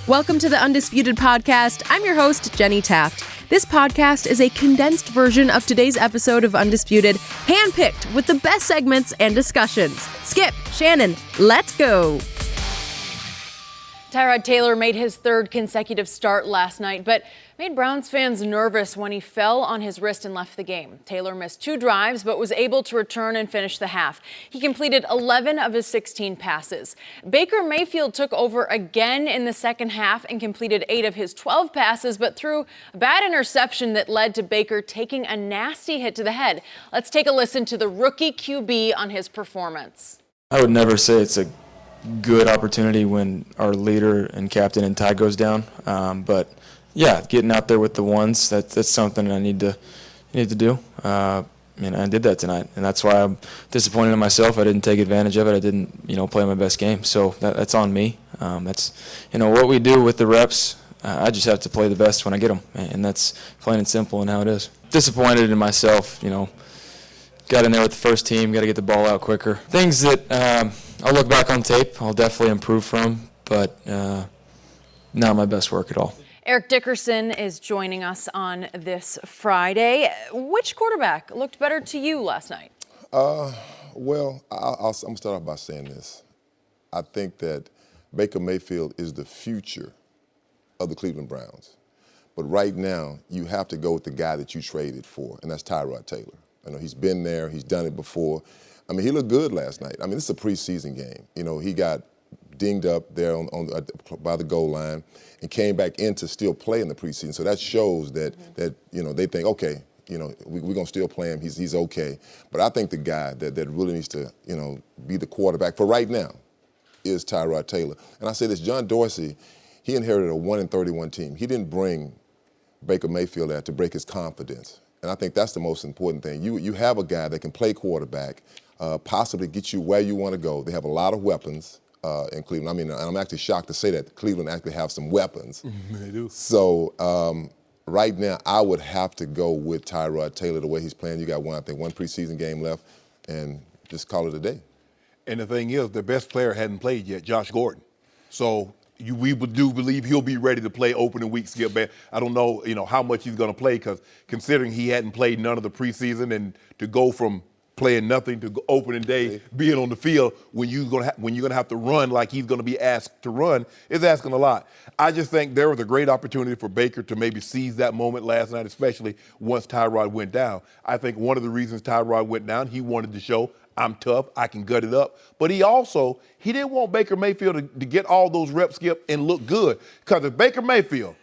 Welcome to the Undisputed podcast. I'm your host, Jenny Taft. This podcast is a condensed version of today's episode of Undisputed, handpicked with the best segments and discussions. Skip, Shannon, let's go. Tyrod Taylor made his third consecutive start last night, but made Browns fans nervous when he fell on his wrist and left the game. Taylor missed 2 drives, but was able to return and finish the half. He completed 11 of his 16 passes. Baker Mayfield took over again in the second half and completed 8 of his 12 passes, but threw a bad interception that led to Baker taking a nasty hit to the head. Let's take a listen to the rookie QB on his performance. I would never say it's a good opportunity when our leader and captain and Ty goes down, but yeah, getting out there with the ones, that's something I need to do. I did that tonight, and that's why I'm disappointed in myself. I didn't take advantage of it. I didn't, play my best game. So that's on me. That's, what we do with the reps. I just have to play the best when I get them, and that's plain and simple and how it is. Disappointed in myself, got in there with the first team, got to get the ball out quicker. Things that I'll look back on tape, I'll definitely improve from, but not my best work at all. Eric Dickerson is joining us on this Friday. Which quarterback looked better to you last night? I'm going to start off by saying this. I think that Baker Mayfield is the future of the Cleveland Browns. But right now, you have to go with the guy that you traded for, and that's Tyrod Taylor. I know he's been there. He's done it before. He looked good last night. This is a preseason game. He got dinged up there by the goal line and came back in to still play in the preseason. So that shows that they think, okay, we're going to still play him. He's okay. But I think the guy that really needs to, be the quarterback for right now is Tyrod Taylor. And I say this, John Dorsey, he inherited a 1-31 team. He didn't bring Baker Mayfield there to break his confidence. And I think that's the most important thing. You have a guy that can play quarterback, possibly get you where you want to go. They have a lot of weapons in Cleveland. And I'm actually shocked to say that Cleveland actually have some weapons. They do. So right now, I would have to go with Tyrod Taylor the way he's playing. You got one preseason game left, and just call it a day. And the thing is, the best player hadn't played yet, Josh Gordon. So we do believe he'll be ready to play opening week, Skip. I don't know, how much he's going to play, because considering he hadn't played none of the preseason, and to go from playing nothing to opening day, being on the field when you're gonna have to run like he's going to be asked to run is asking a lot. I just think there was a great opportunity for Baker to maybe seize that moment last night, especially once Tyrod went down. I think one of the reasons Tyrod went down, he wanted to show, I'm tough, I can gut it up. But he didn't want Baker Mayfield to get all those reps, Skip, and look good. Because if Baker Mayfield,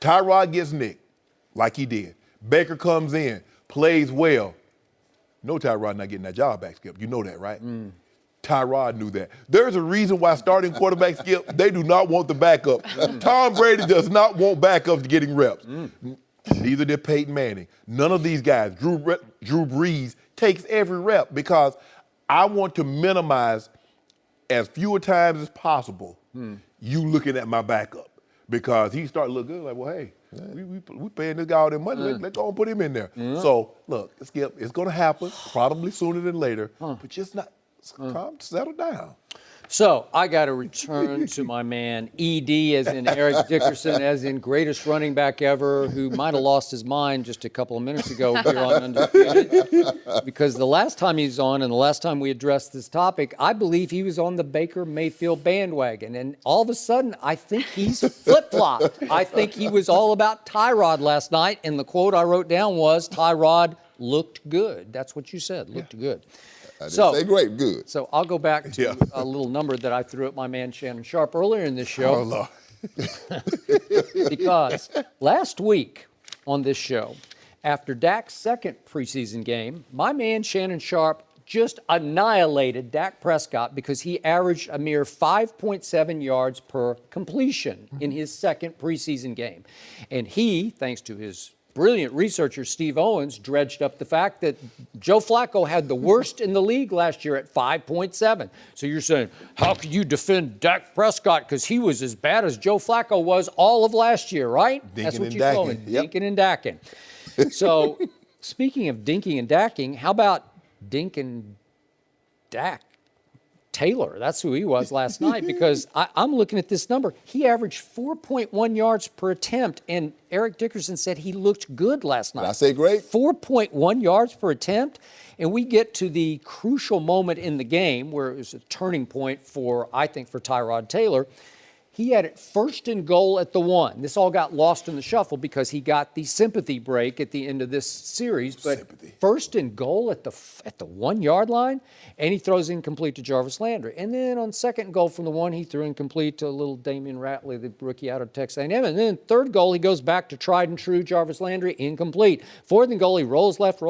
Tyrod gets nicked like he did, Baker comes in, plays well, no Tyrod not getting that job back, Skip. You know that, right? Tyrod knew that. There's a reason why starting quarterback, Skip, they do not want the backup. Tom Brady does not want backups getting reps. Neither did Peyton Manning. None of these guys. Drew Brees takes every rep, because I want to minimize as fewer times as possible you looking at my backup, because he started to look good. Like, well, hey, we paying this guy all that money. Let's go and put him in there. So, look, Skip, it's going to happen, probably sooner than later, but just not settle down. So I got to return to my man, ED, as in Eric Dickerson, as in greatest running back ever, who might have lost his mind just a couple of minutes ago here on Undisputed. Because the last time he was on and the last time we addressed this topic, I believe he was on the Baker Mayfield bandwagon. And all of a sudden, I think he's flip-flopped. I think he was all about Tyrod last night. And the quote I wrote down was, Tyrod looked good. That's what you said, looked good. I didn't say great, good. So I'll go back to a little number that I threw at my man Shannon Sharpe earlier in this show. Oh, Lord. Because last week on this show, after Dak's second preseason game, my man Shannon Sharpe just annihilated Dak Prescott because he averaged a mere 5.7 yards per completion in his second preseason game. And he, thanks to his brilliant researcher Steve Owens, dredged up the fact that Joe Flacco had the worst in the league last year at 5.7. So you're saying, how could you defend Dak Prescott because he was as bad as Joe Flacco was all of last year, right? That's what you're calling dinking and dacking. So speaking of dinking and dacking, how about dink and dack Taylor. That's who he was last night, because I'm looking at this number. He averaged 4.1 yards per attempt, and Eric Dickerson said he looked good last night. Did I say great? 4.1 yards per attempt. And we get to the crucial moment in the game where it was a turning point I think, for Tyrod Taylor. He had it 1st and goal at the 1. This all got lost in the shuffle because he got the sympathy break at the end of this series. But Sympathy. 1st and goal at the 1 yard line, and he throws incomplete to Jarvis Landry. And then on 2nd and goal from the 1, he threw incomplete to little Damian Ratley, the rookie out of Texas A&M. And then 3rd goal, he goes back to tried and true Jarvis Landry, incomplete. 4th and goal, he rolls left,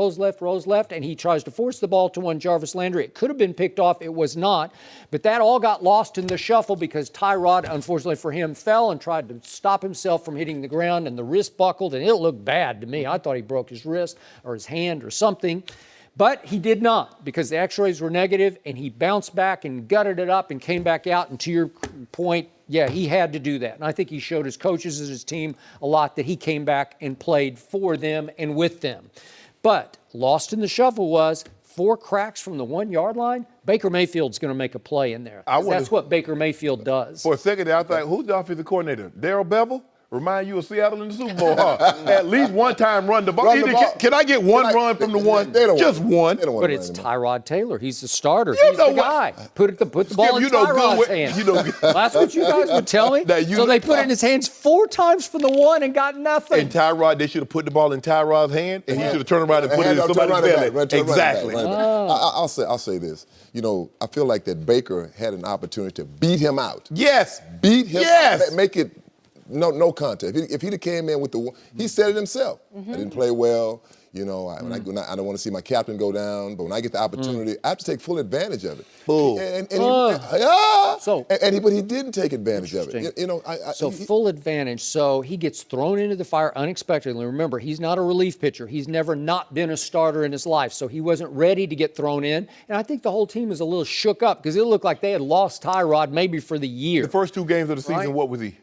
and he tries to force the ball to one Jarvis Landry. It could have been picked off. It was not. But that all got lost in the shuffle because Tyrod, unfortunately for him, fell and tried to stop himself from hitting the ground, and the wrist buckled, and it looked bad to me. I thought he broke his wrist or his hand or something. But he did not, because the x-rays were negative, and he bounced back and gutted it up and came back out. And to your point, yeah, he had to do that. And I think he showed his coaches and his team a lot that he came back and played for them and with them. But lost in the shuffle was 4 cracks from the 1 yard line. Baker Mayfield's going to make a play in there. That's what Baker Mayfield does. For a second there, I thought, who's the offensive coordinator? Darrell Bevel? Remind you of Seattle in the Super Bowl, huh? At least one time run the ball. Can I get one run from the 1? Just one. But it's Tyrod Taylor. He's the starter. He's the guy. Put the ball in Tyrod's hands. That's what you guys would tell me. So they put it in his hands 4 times from the 1 and got nothing. And Tyrod, they should have put the ball in Tyrod's hand, and he should have turned around and put it in somebody's belly. Exactly. I'll say this. I feel like that Baker had an opportunity to beat him out. Yes. Beat him out. Make it no contest. If he'd have came in with he said it himself. I didn't play well. I don't want to see my captain go down, but when I get the opportunity, I have to take full advantage of it. But he didn't take advantage of it. Full advantage. So he gets thrown into the fire unexpectedly. Remember, he's not a relief pitcher. He's never not been a starter in his life, so he wasn't ready to get thrown in. And I think the whole team was a little shook up because it looked like they had lost Tyrod maybe for the year. The first 2 games of the season, what was he?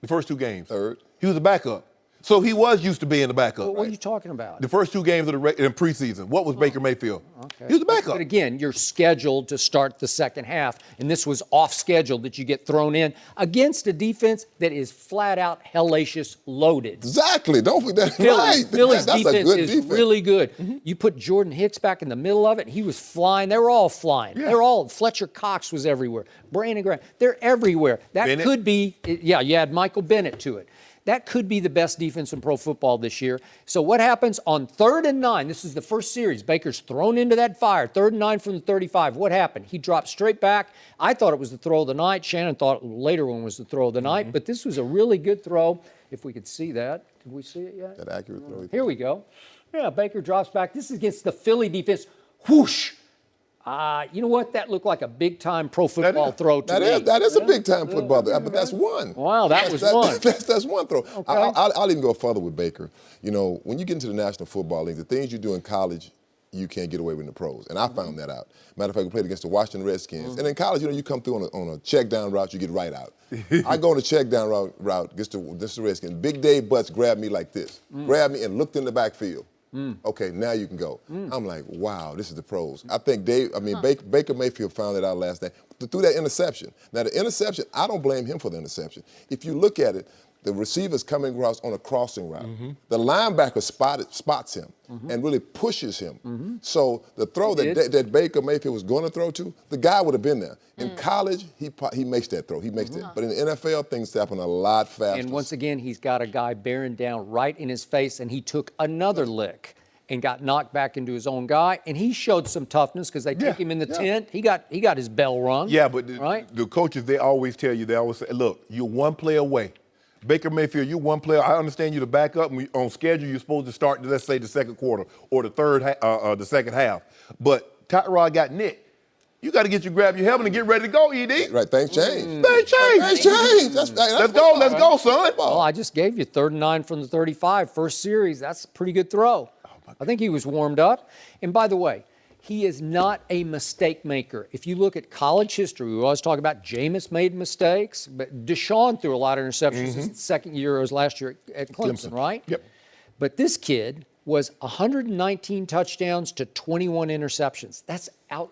The first 2 games. 3rd. He was a backup. So he was used to being the backup. What are you talking about? The first 2 games of in preseason. What was Baker Mayfield? Okay. He was a backup. But again, you're scheduled to start the second half, and this was off schedule that you get thrown in against a defense that is flat out hellacious loaded. Exactly. Don't forget that. Philly's That's defense is defense. really good. You put Jordan Hicks back in the middle of it, he was flying. They were all flying. Yeah. They were all, Fletcher Cox was everywhere. Brandon Graham, they're everywhere. That Bennett. could be, you add Michael Bennett to it. That could be the best defense in pro football this year. So what happens on 3rd and 9? This is the first series. Baker's thrown into that fire. 3rd and 9 from the 35. What happened? He dropped straight back. I thought it was the throw of the night. Shannon thought the later one was the throw of the night. But this was a really good throw. If we could see that. Did we see it yet? That accurate throw. Here we go. Yeah, Baker drops back. This is against the Philly defense. Whoosh. You know what? That looked like a big-time pro football throw to me. That is a big-time football throw, but that's one. Wow, that's one. That's one throw. Okay. I'll even go further with Baker. When you get into the National Football League, the things you do in college, you can't get away with in the pros. And I found that out. Matter of fact, we played against the Washington Redskins. And in college, you come through on a check-down route, you get right out. I go on a check-down route against the Redskins. Big Dave Butts grabbed me like this. Grabbed me and looked in the backfield. Okay, now you can go. I'm like, wow, this is the pros. I think Baker Mayfield found it out last night through that interception. Now, the interception, I don't blame him for the interception. If you look at it, the receiver's coming across on a crossing route. The linebacker spots him and really pushes him. So the throw that Baker Mayfield was going to throw to, the guy would have been there. In college, he makes that throw. He makes it. But in the NFL, things happen a lot faster. And once again, he's got a guy bearing down right in his face, and he took another lick and got knocked back into his own guy. And he showed some toughness because they took him in the tent. He got his bell rung. Yeah, but the coaches, they always tell you, they always say, look, you're one play away. Baker Mayfield, you're one player. I understand you're the backup. And on schedule, you're supposed to start, let's say, the second quarter or the second half. But Tyrod got nicked. You got to grab your helmet and get ready to go, ED. Right, things change. Things change. Let's go, son. Well, I just gave you 3rd and 9 from the 35, first series. That's a pretty good throw. I think he was warmed up. And by the way, he is not a mistake maker. If you look at college history, we always talk about Jameis made mistakes, but Deshaun threw a lot of interceptions his second year, or his last year at Clemson, right? Yep. But this kid was 119 touchdowns to 21 interceptions. That's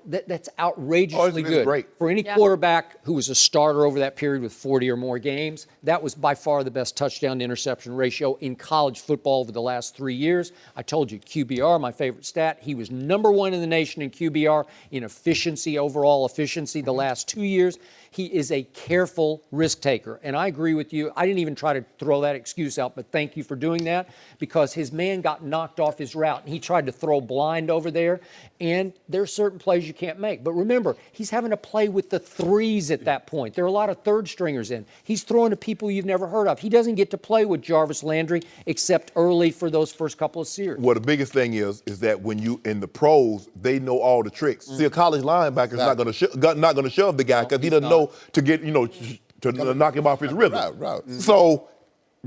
that's outrageously good. Great. For any quarterback who was a starter over that period with 40 or more games, that was by far the best touchdown to interception ratio in college football over the last 3 years. I told you, QBR, my favorite stat, he was number 1 in the nation in QBR in efficiency, overall efficiency the last 2 years. He is a careful risk taker. And I agree with you. I didn't even try to throw that excuse out, but thank you for doing that, because his man got knocked off his route. And he tried to throw blind over there, and there are certain plays you can't make. But remember, he's having to play with the threes at that point. There are a lot of third stringers in. He's throwing to people you've never heard of. He doesn't get to play with Jarvis Landry except early for those first couple of series. Well, the biggest thing is that when you in the pros, they know all the tricks. See, a college linebacker is not going to shove the guy because he doesn't know to get to knock him off his rhythm. Right. So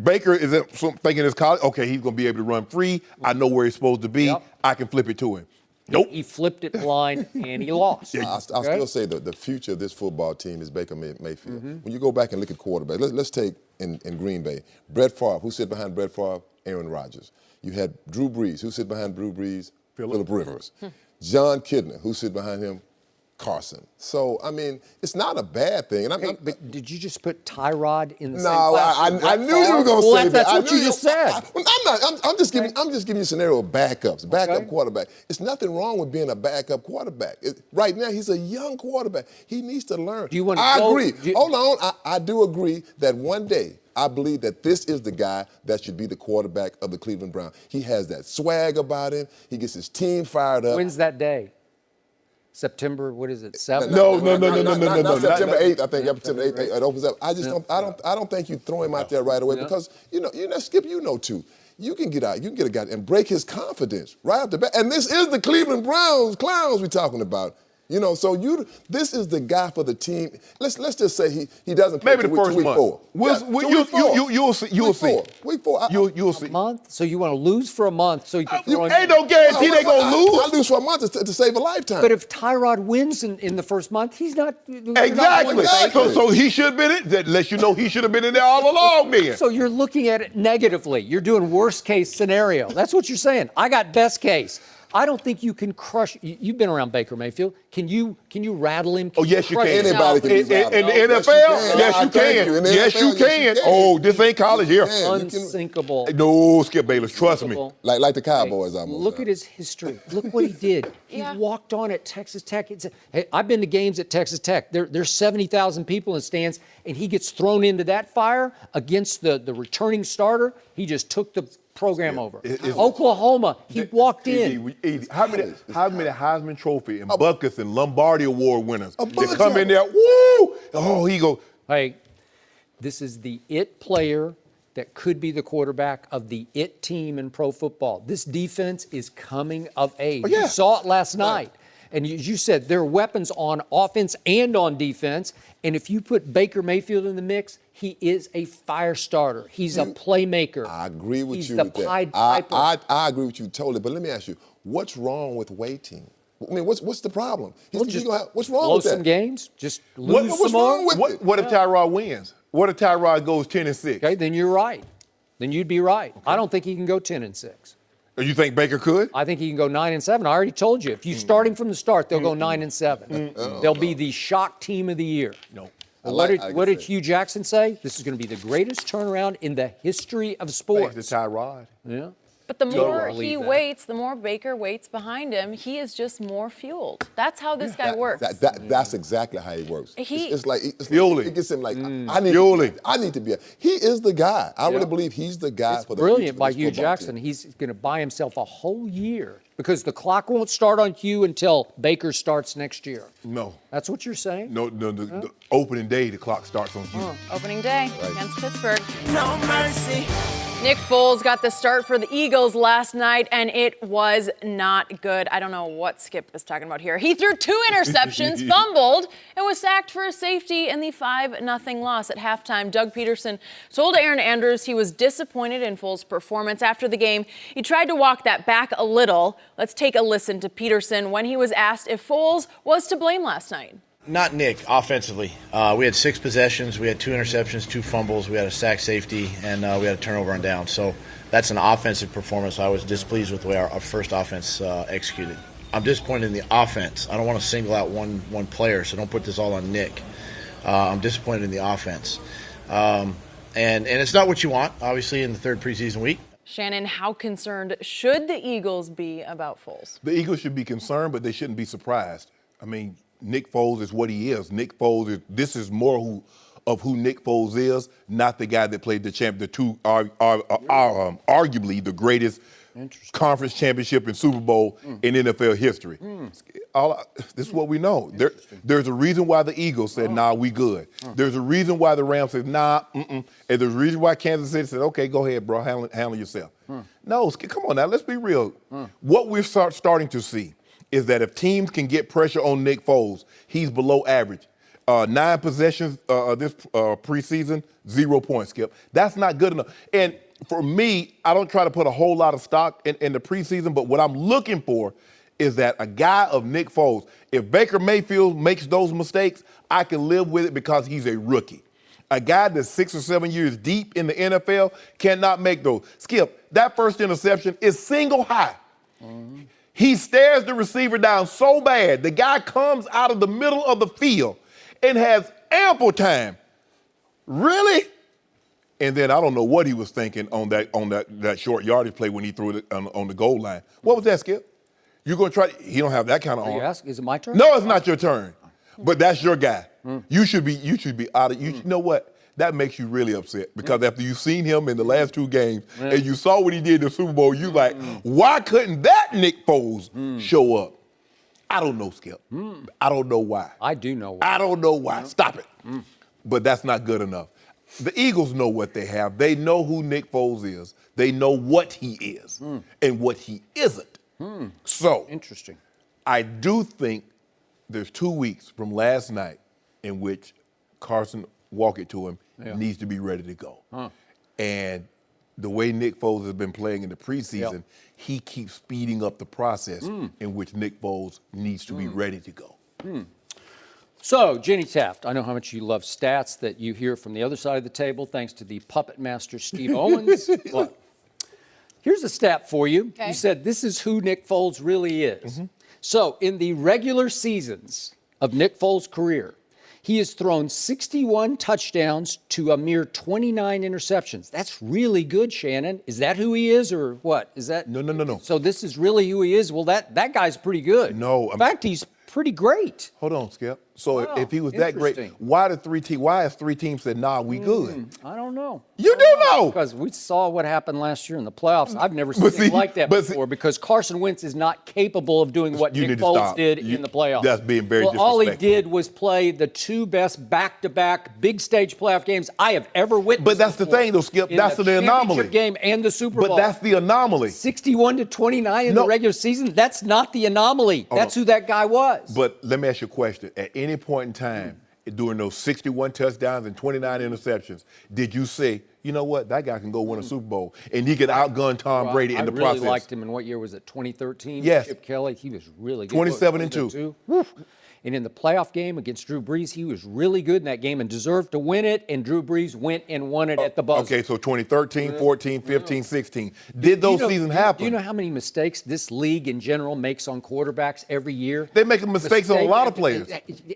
Baker is thinking his college, okay, he's going to be able to run free. I know where he's supposed to be. I can flip it to him. Nope. He flipped it blind, and he lost. I'll still say the future of this football team is Baker Mayfield. When you go back and look at quarterback, let's take in Green Bay, Brett Favre. Who sit behind Brett Favre? Aaron Rodgers. You had Drew Brees. Who sit behind Drew Brees? Phillip Rivers. John Kidner. Who sit behind him? Carson. So, I mean, it's not a bad thing. And but did you just put Tyrod in the same No, class? I knew you were going to say that. That's what you just said. I'm just giving you a scenario of backups, backup quarterback. It's nothing wrong with being a backup quarterback. Right now, he's a young quarterback. He needs to learn. Do you want to I agree. Hold on. I do agree that one day, I believe that this is the guy that should be the quarterback of the Cleveland Browns. He has that swag about him. He gets his team fired up. When's that day? September, what is it, 7th? No. Not September 8th. I think September 8th it opens up. I don't think you throw him out there right away because Skip, too. You can get out. You can get a guy and break his confidence right off the bat. And this is the Cleveland Browns clowns we're talking about. This is the guy for the team. Let's just say he doesn't play maybe the first week month. 4. You'll see. Week 4. You'll see. A month? So you want to lose for a month so you can throw in. Ain't no guarantee they're going to lose. I lose for a month to save a lifetime. But if Tyrod wins in the first month, he's not. Exactly. So he should have been in it. That lets you know he should have been in there all along then. So you're looking at it negatively. You're doing worst case scenario. That's what you're saying. I got best case. I don't think you can crush. You've been around Baker Mayfield. Can you rattle him? Yes, you can. Anybody can be rattled. In the NFL, yes, you can. Yes, you can. Oh, this ain't college here. Unsinkable. No, Skip Bayless, trust me. Like the Cowboys almost. Look at his history. Look what he did. He walked on at Texas Tech. Hey, I've been to games at Texas Tech. There's 70,000 people in stands, and he gets thrown into that fire against the returning starter. He just took the program over. Oklahoma, he walked in. How many Heisman Trophy and Buckets and Lombardi Award winners that come in there, woo! Oh, he go. Hey, this is the it player that could be the quarterback of the it team in pro football. This defense is coming of age. Oh, yeah. You saw it last night. And as you said, there are weapons on offense and on defense. And if you put Baker Mayfield in the mix, he is a fire starter. He's a playmaker. I agree with He's you the with that. Pied Piper. I agree with you totally. But let me ask you, what's wrong with waiting? I mean, what's the problem? What's wrong with that? Blow some games, just lose What's some more. wrong with it? What if Tyrod wins? What if Tyrod goes 10-6? Okay, then you're right. Then you'd be right. Okay. I don't think he can go 10-6. You think Baker could? I think he can go 9-7. I already told you. If you start him from the start, they'll go 9-7. They'll be the shock team of the year. No. What did Hugh Jackson say? This is going to be the greatest turnaround in the history of sports. Thanks to Tyrod. Yeah. But the more he waits, the more Baker waits behind him. He is just more fueled. That's how this guy works. That's exactly how he works. It's like Yuli. it gets him like I need to be. He is the guy. I really believe he's the guy for the brilliant by Hugh football Jackson. team. He's going to buy himself a whole year because the clock won't start on Hugh until Baker starts next year. No. That's what you're saying? No, the opening day, the clock starts on you. Opening day against Pittsburgh. No mercy. Nick Foles got the start for the Eagles last night, and it was not good. I don't know what Skip is talking about here. He threw 2 interceptions, fumbled, and was sacked for a safety in the 5-0 loss at halftime. Doug Peterson told Aaron Andrews he was disappointed in Foles' performance after the game. He tried to walk that back a little. Let's take a listen to Peterson when he was asked if Foles was to blame last night. Not Nick, offensively. We had 6 possessions. We had 2 interceptions, 2 fumbles. We had a sack safety, and we had a turnover on down. So that's an offensive performance. I was displeased with the way our first offense executed. I'm disappointed in the offense. I don't want to single out one player, so don't put this all on Nick. I'm disappointed in the offense. And it's not what you want, obviously, in the third preseason week. Shannon, how concerned should the Eagles be about Foles? The Eagles should be concerned, but they shouldn't be surprised. I mean, Nick Foles is what he is. Nick Foles this is more of who Nick Foles is, not the guy that played the champ. The two are arguably the greatest conference championship and Super Bowl in NFL history. This is what we know. There's a reason why the Eagles said, nah, we good. There's a reason why the Rams said, nah, and there's a reason why Kansas City said, okay, go ahead, bro, handle yourself. No, come on now, let's be real. What we're starting to see is that if teams can get pressure on Nick Foles, he's below average. 9 possessions this preseason, 0 points, Skip. That's not good enough. And for me, I don't try to put a whole lot of stock in the preseason, but what I'm looking for is that a guy of Nick Foles, if Baker Mayfield makes those mistakes, I can live with it because he's a rookie. A guy that's 6 or 7 years deep in the NFL cannot make those. Skip, that first interception is single high. He stares the receiver down so bad, the guy comes out of the middle of the field and has ample time. Really? And then I don't know what he was thinking on that short yardage play when he threw it on the goal line. What was that, Skip? You're going to try? He don't have that kind of arm. Is it my turn? No, it's not your turn. But that's your guy. You should be out of. You know what? That makes you really upset because after you've seen him in the last 2 games and you saw what he did in the Super Bowl, you like, why couldn't that Nick Foles show up? I don't know, Skip. I don't know why. I do know why. I don't know why. Stop it. But that's not good enough. The Eagles know what they have. They know who Nick Foles is. They know what he is and what he isn't. So interesting. I do think there's 2 weeks from last night in which Carson walk it to him needs to be ready to go. And the way Nick Foles has been playing in the preseason, he keeps speeding up the process in which Nick Foles needs to be ready to go. So, Jenny Taft, I know how much you love stats that you hear from the other side of the table, thanks to the puppet master, Steve Owens. Look, here's a stat for you. Okay. You said this is who Nick Foles really is. So, in the regular seasons of Nick Foles' career, he has thrown 61 touchdowns to a mere 29 interceptions. That's really good, Shannon. Is that who he is or what? Is that No. So this is really who he is? Well, that guy's pretty good. No. In fact, he's pretty great. Hold on, Skip. So Wow, if he was that great, interesting. why has 3 teams said, nah, we good? I don't know. You do know. Because we saw what happened last year in the playoffs. I've never seen But anything see- like that but see- before because Carson Wentz is not capable of doing what You Nick need to Foles stop. did in the playoffs. That's being very all he disrespectful. did was play the 2 best back-to-back big stage playoff games I have ever witnessed. But that's the before. thing, though, Skip. In That's the the anomaly. championship game and the Super Bowl. But that's the anomaly. 61 to 29 in the No. regular season. That's not the anomaly. That's who that guy was. But let me ask you a question. At any point in time, during those 61 touchdowns and 29 interceptions, did you say, you know what, that guy can go win a Super Bowl and he could outgun Tom Brady in the process? I really liked him in what year was it? 2013? Yes. Chip Kelly, he was really good. 27-2. Woo. And in the playoff game against Drew Brees, he was really good in that game and deserved to win it. And Drew Brees went and won it at the buzzer. Okay, so 2013, 14, 15, 16. Did those seasons happen? Do you know how many mistakes this league in general makes on quarterbacks every year? They make mistakes on a lot of players.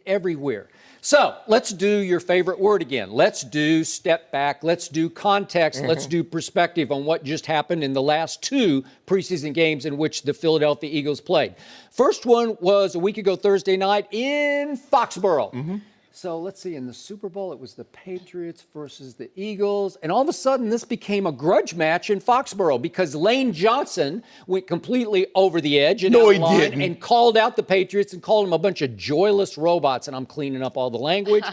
Everywhere. So let's do your favorite word again. Let's do step back. Let's do context. Let's do perspective on what just happened in the last 2 preseason games in which the Philadelphia Eagles played. First one was a week ago Thursday night in Foxborough. So let's see, in the Super Bowl, it was the Patriots versus the Eagles. And all of a sudden, this became a grudge match in Foxborough because Lane Johnson went completely over the edge and, No, out he of line didn't. and called out the Patriots and called them a bunch of joyless robots. And I'm cleaning up all the language.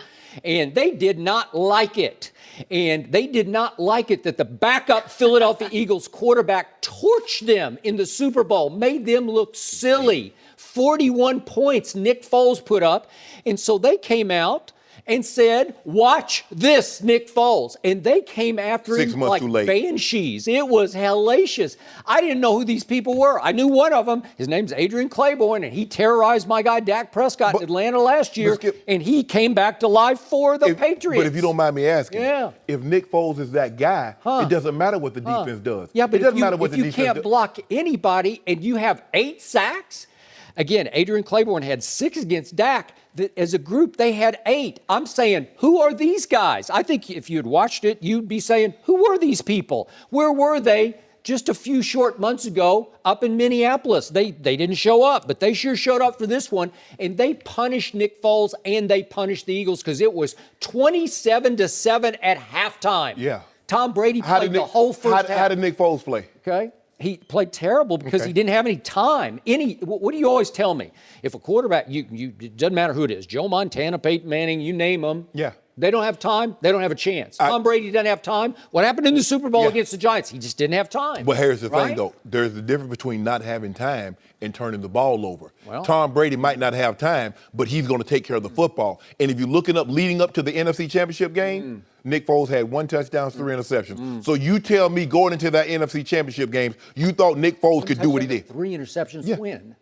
And they did not like it. And they did not like it that the backup Philadelphia Eagles quarterback torched them in the Super Bowl, made them look silly. 41 points Nick Foles put up. And so they came out and said, watch this, Nick Foles. And they came after 6 him months like too late. banshees. It was hellacious. I didn't know who these people were. I knew one of them. His name's Adrian Claiborne, and he terrorized my guy Dak Prescott in Atlanta last year, Skip- and he came back to life for the Patriots. But if you don't mind me asking, Yeah. if Nick Foles is that guy, it doesn't matter what the defense does. Yeah, but it doesn't if matter what you the defense can't does. block anybody and you have 8 sacks, Again, Adrian Claiborne had 6 against Dak. As a group, they had 8. I'm saying, who are these guys? I think if you had watched it, you'd be saying, who were these people? Where were they just a few short months ago up in Minneapolis? They didn't show up, but they sure showed up for this one. And they punished Nick Foles and they punished the Eagles because it was 27-7 at halftime. Yeah. Tom Brady played the whole first half. How did Nick Foles play? Okay. He played terrible because he didn't have any time. What do you always tell me? If a quarterback, it doesn't matter who it is, Joe Montana, Peyton Manning, you name them. Yeah. They don't have time. They don't have a chance. Tom Brady doesn't have time. What happened in the Super Bowl against the Giants? He just didn't have time. But here's the thing, though. There's a difference between not having time and turning the ball over. Well, Tom Brady might not have time, but he's going to take care of the football. And if you're leading up to the NFC Championship game, Nick Foles had 1 touchdown, 3 interceptions. So you tell me going into that NFC Championship game, you thought Nick Foles could do what he did. 3 interceptions win.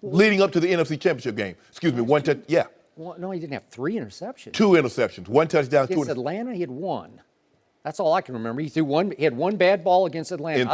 Leading up to the NFC Championship game. Excuse me, 1 touchdown. Yeah. Well, no, he didn't have 3 interceptions. 2 interceptions, 1 touchdown, 2 Against Atlanta, he had 1. That's all I can remember. He had 1 bad ball against Atlanta.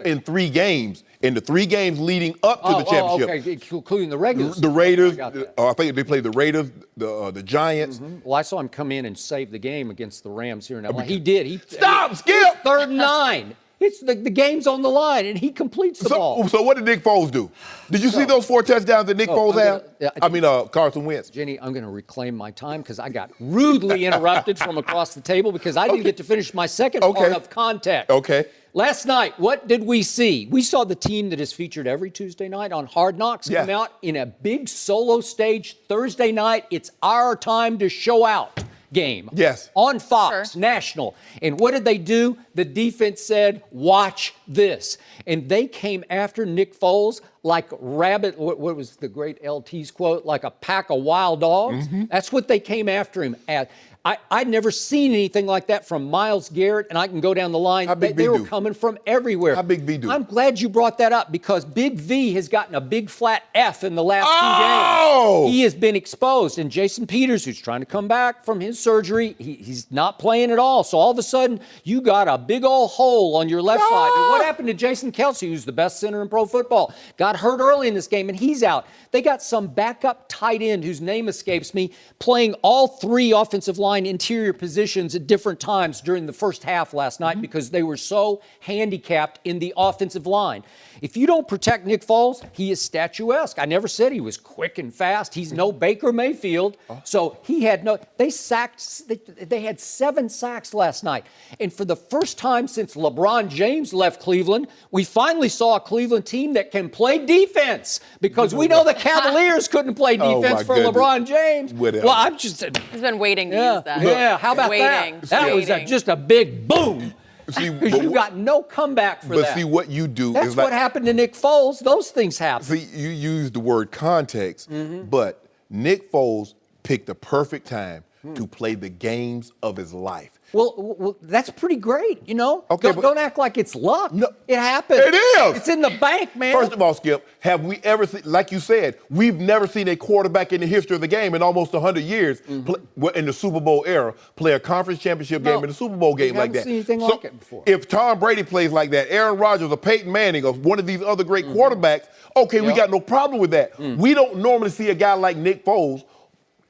In 3 games. In the 3 games leading up to the championship. Okay, including the Raiders. The Raiders. I think they played the Raiders, the Giants. Well, I saw him come in and save the game against the Rams here in Atlanta. He did. Stop, Skip! It's 3rd and 9. It's the game's on the line, and he completes the ball. So what did Nick Foles do? Did you see those 4 touchdowns that Nick Foles had? Carson Wentz. Jenny, I'm going to reclaim my time because I got rudely interrupted from across the table because I didn't get to finish my second part of context. Okay. Last night, what did we see? We saw the team that is featured every Tuesday night on Hard Knocks come out in a big solo stage Thursday night. It's our time to show out game. Yes. On Fox, national. And what did they do? The defense said, watch this. And they came after Nick Foles like rabbit, what was the great LT's quote? Like a pack of wild dogs. That's what they came after him at. I'd never seen anything like that from Myles Garrett, and I can go down the line. They were coming from everywhere. How Big V do? I'm glad you brought that up because Big V has gotten a big flat F in the last 2 games. He has been exposed. And Jason Peters, who's trying to come back from his surgery, he's not playing at all. So all of a sudden, you got a big old hole on your left side. And what happened to Jason Kelce, who's the best center in pro football? Got hurt early in this game, and he's out. They got some backup tight end whose name escapes me, playing all 3 offensive line interior positions at different times during the first half last night because they were so handicapped in the offensive line. If you don't protect Nick Foles, he is statuesque. I never said he was quick and fast. He's no Baker Mayfield. So he had they had 7 sacks last night. And for the first time since LeBron James left Cleveland, we finally saw a Cleveland team that can play defense because we know the Cavaliers couldn't play defense for LeBron James. Whatever. Well, I'm just... He's been waiting to use that. Yeah, how about that? That was just a big boom. Because you got no comeback for that. But see, what you do That's is what happened to Nick Foles. Those things happen. See, you use the word context, but Nick Foles picked the perfect time to play the games of his life. Well, that's pretty great, you know? Okay, don't act like it's luck. No, it happened. It is. It's in the bank, man. First of all, Skip, have we ever seen, like you said, we've never seen a quarterback in the history of the game in almost 100 years in the Super Bowl era play a conference championship game in a Super Bowl game like that. Seen anything like it before. If Tom Brady plays like that, Aaron Rodgers or Peyton Manning or one of these other great quarterbacks, okay, we got no problem with that. We don't normally see a guy like Nick Foles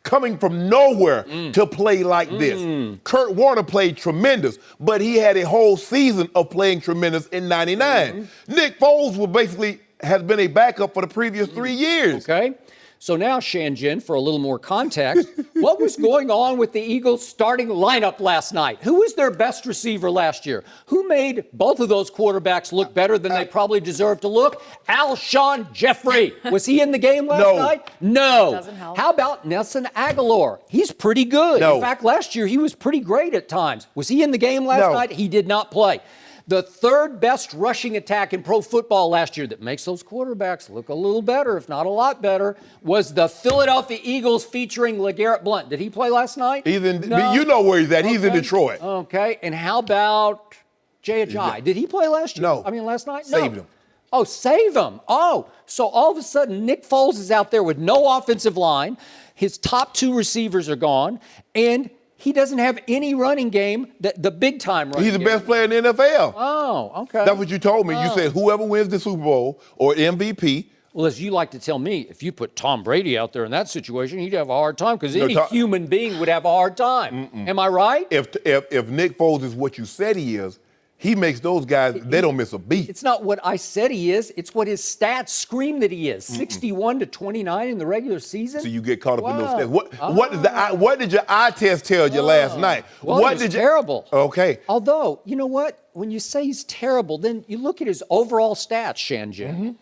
coming from nowhere to play like this. Kurt Warner played tremendous, but he had a whole season of playing tremendous in 99. Nick Foles has been a backup for the previous 3 years. Okay. So now, Shannon, for a little more context, what was going on with the Eagles starting lineup last night? Who was their best receiver last year? Who made both of those quarterbacks look better than they probably deserved to look? Alshon Jeffrey. Was he in the game last night? No. Doesn't help. How about Nelson Aguilar? He's pretty good. No. In fact, last year he was pretty great at times. Was he in the game last night? He did not play. The 3rd best rushing attack in pro football last year that makes those quarterbacks look a little better, if not a lot better, was the Philadelphia Eagles featuring LeGarrette Blount. Did he play last night? You know where he's at. He's in Detroit. Okay. And how about Jay Ajayi? Did he play last year? No. I mean, last night? No. Saved him. Oh, save him. Oh, so all of a sudden Nick Foles is out there with no offensive line. His top 2 receivers are gone, and he doesn't have any running game, the big-time running game. He's the best player in the NFL. Oh, okay. That's what you told me. You said whoever wins the Super Bowl or MVP, Well, as you like to tell me, if you put Tom Brady out there in that situation, he'd have a hard time because any human being would have a hard time. Am I right? If Nick Foles is what you said he is, he makes those guys, they don't miss a beat. It's not what I said he is. It's what his stats scream that he is. 61-29 in the regular season. So you get caught up in those stats. What did your eye test tell you last night? Well, what did terrible. Okay. Although, you know what? When you say he's terrible, then you look at his overall stats, Shannon.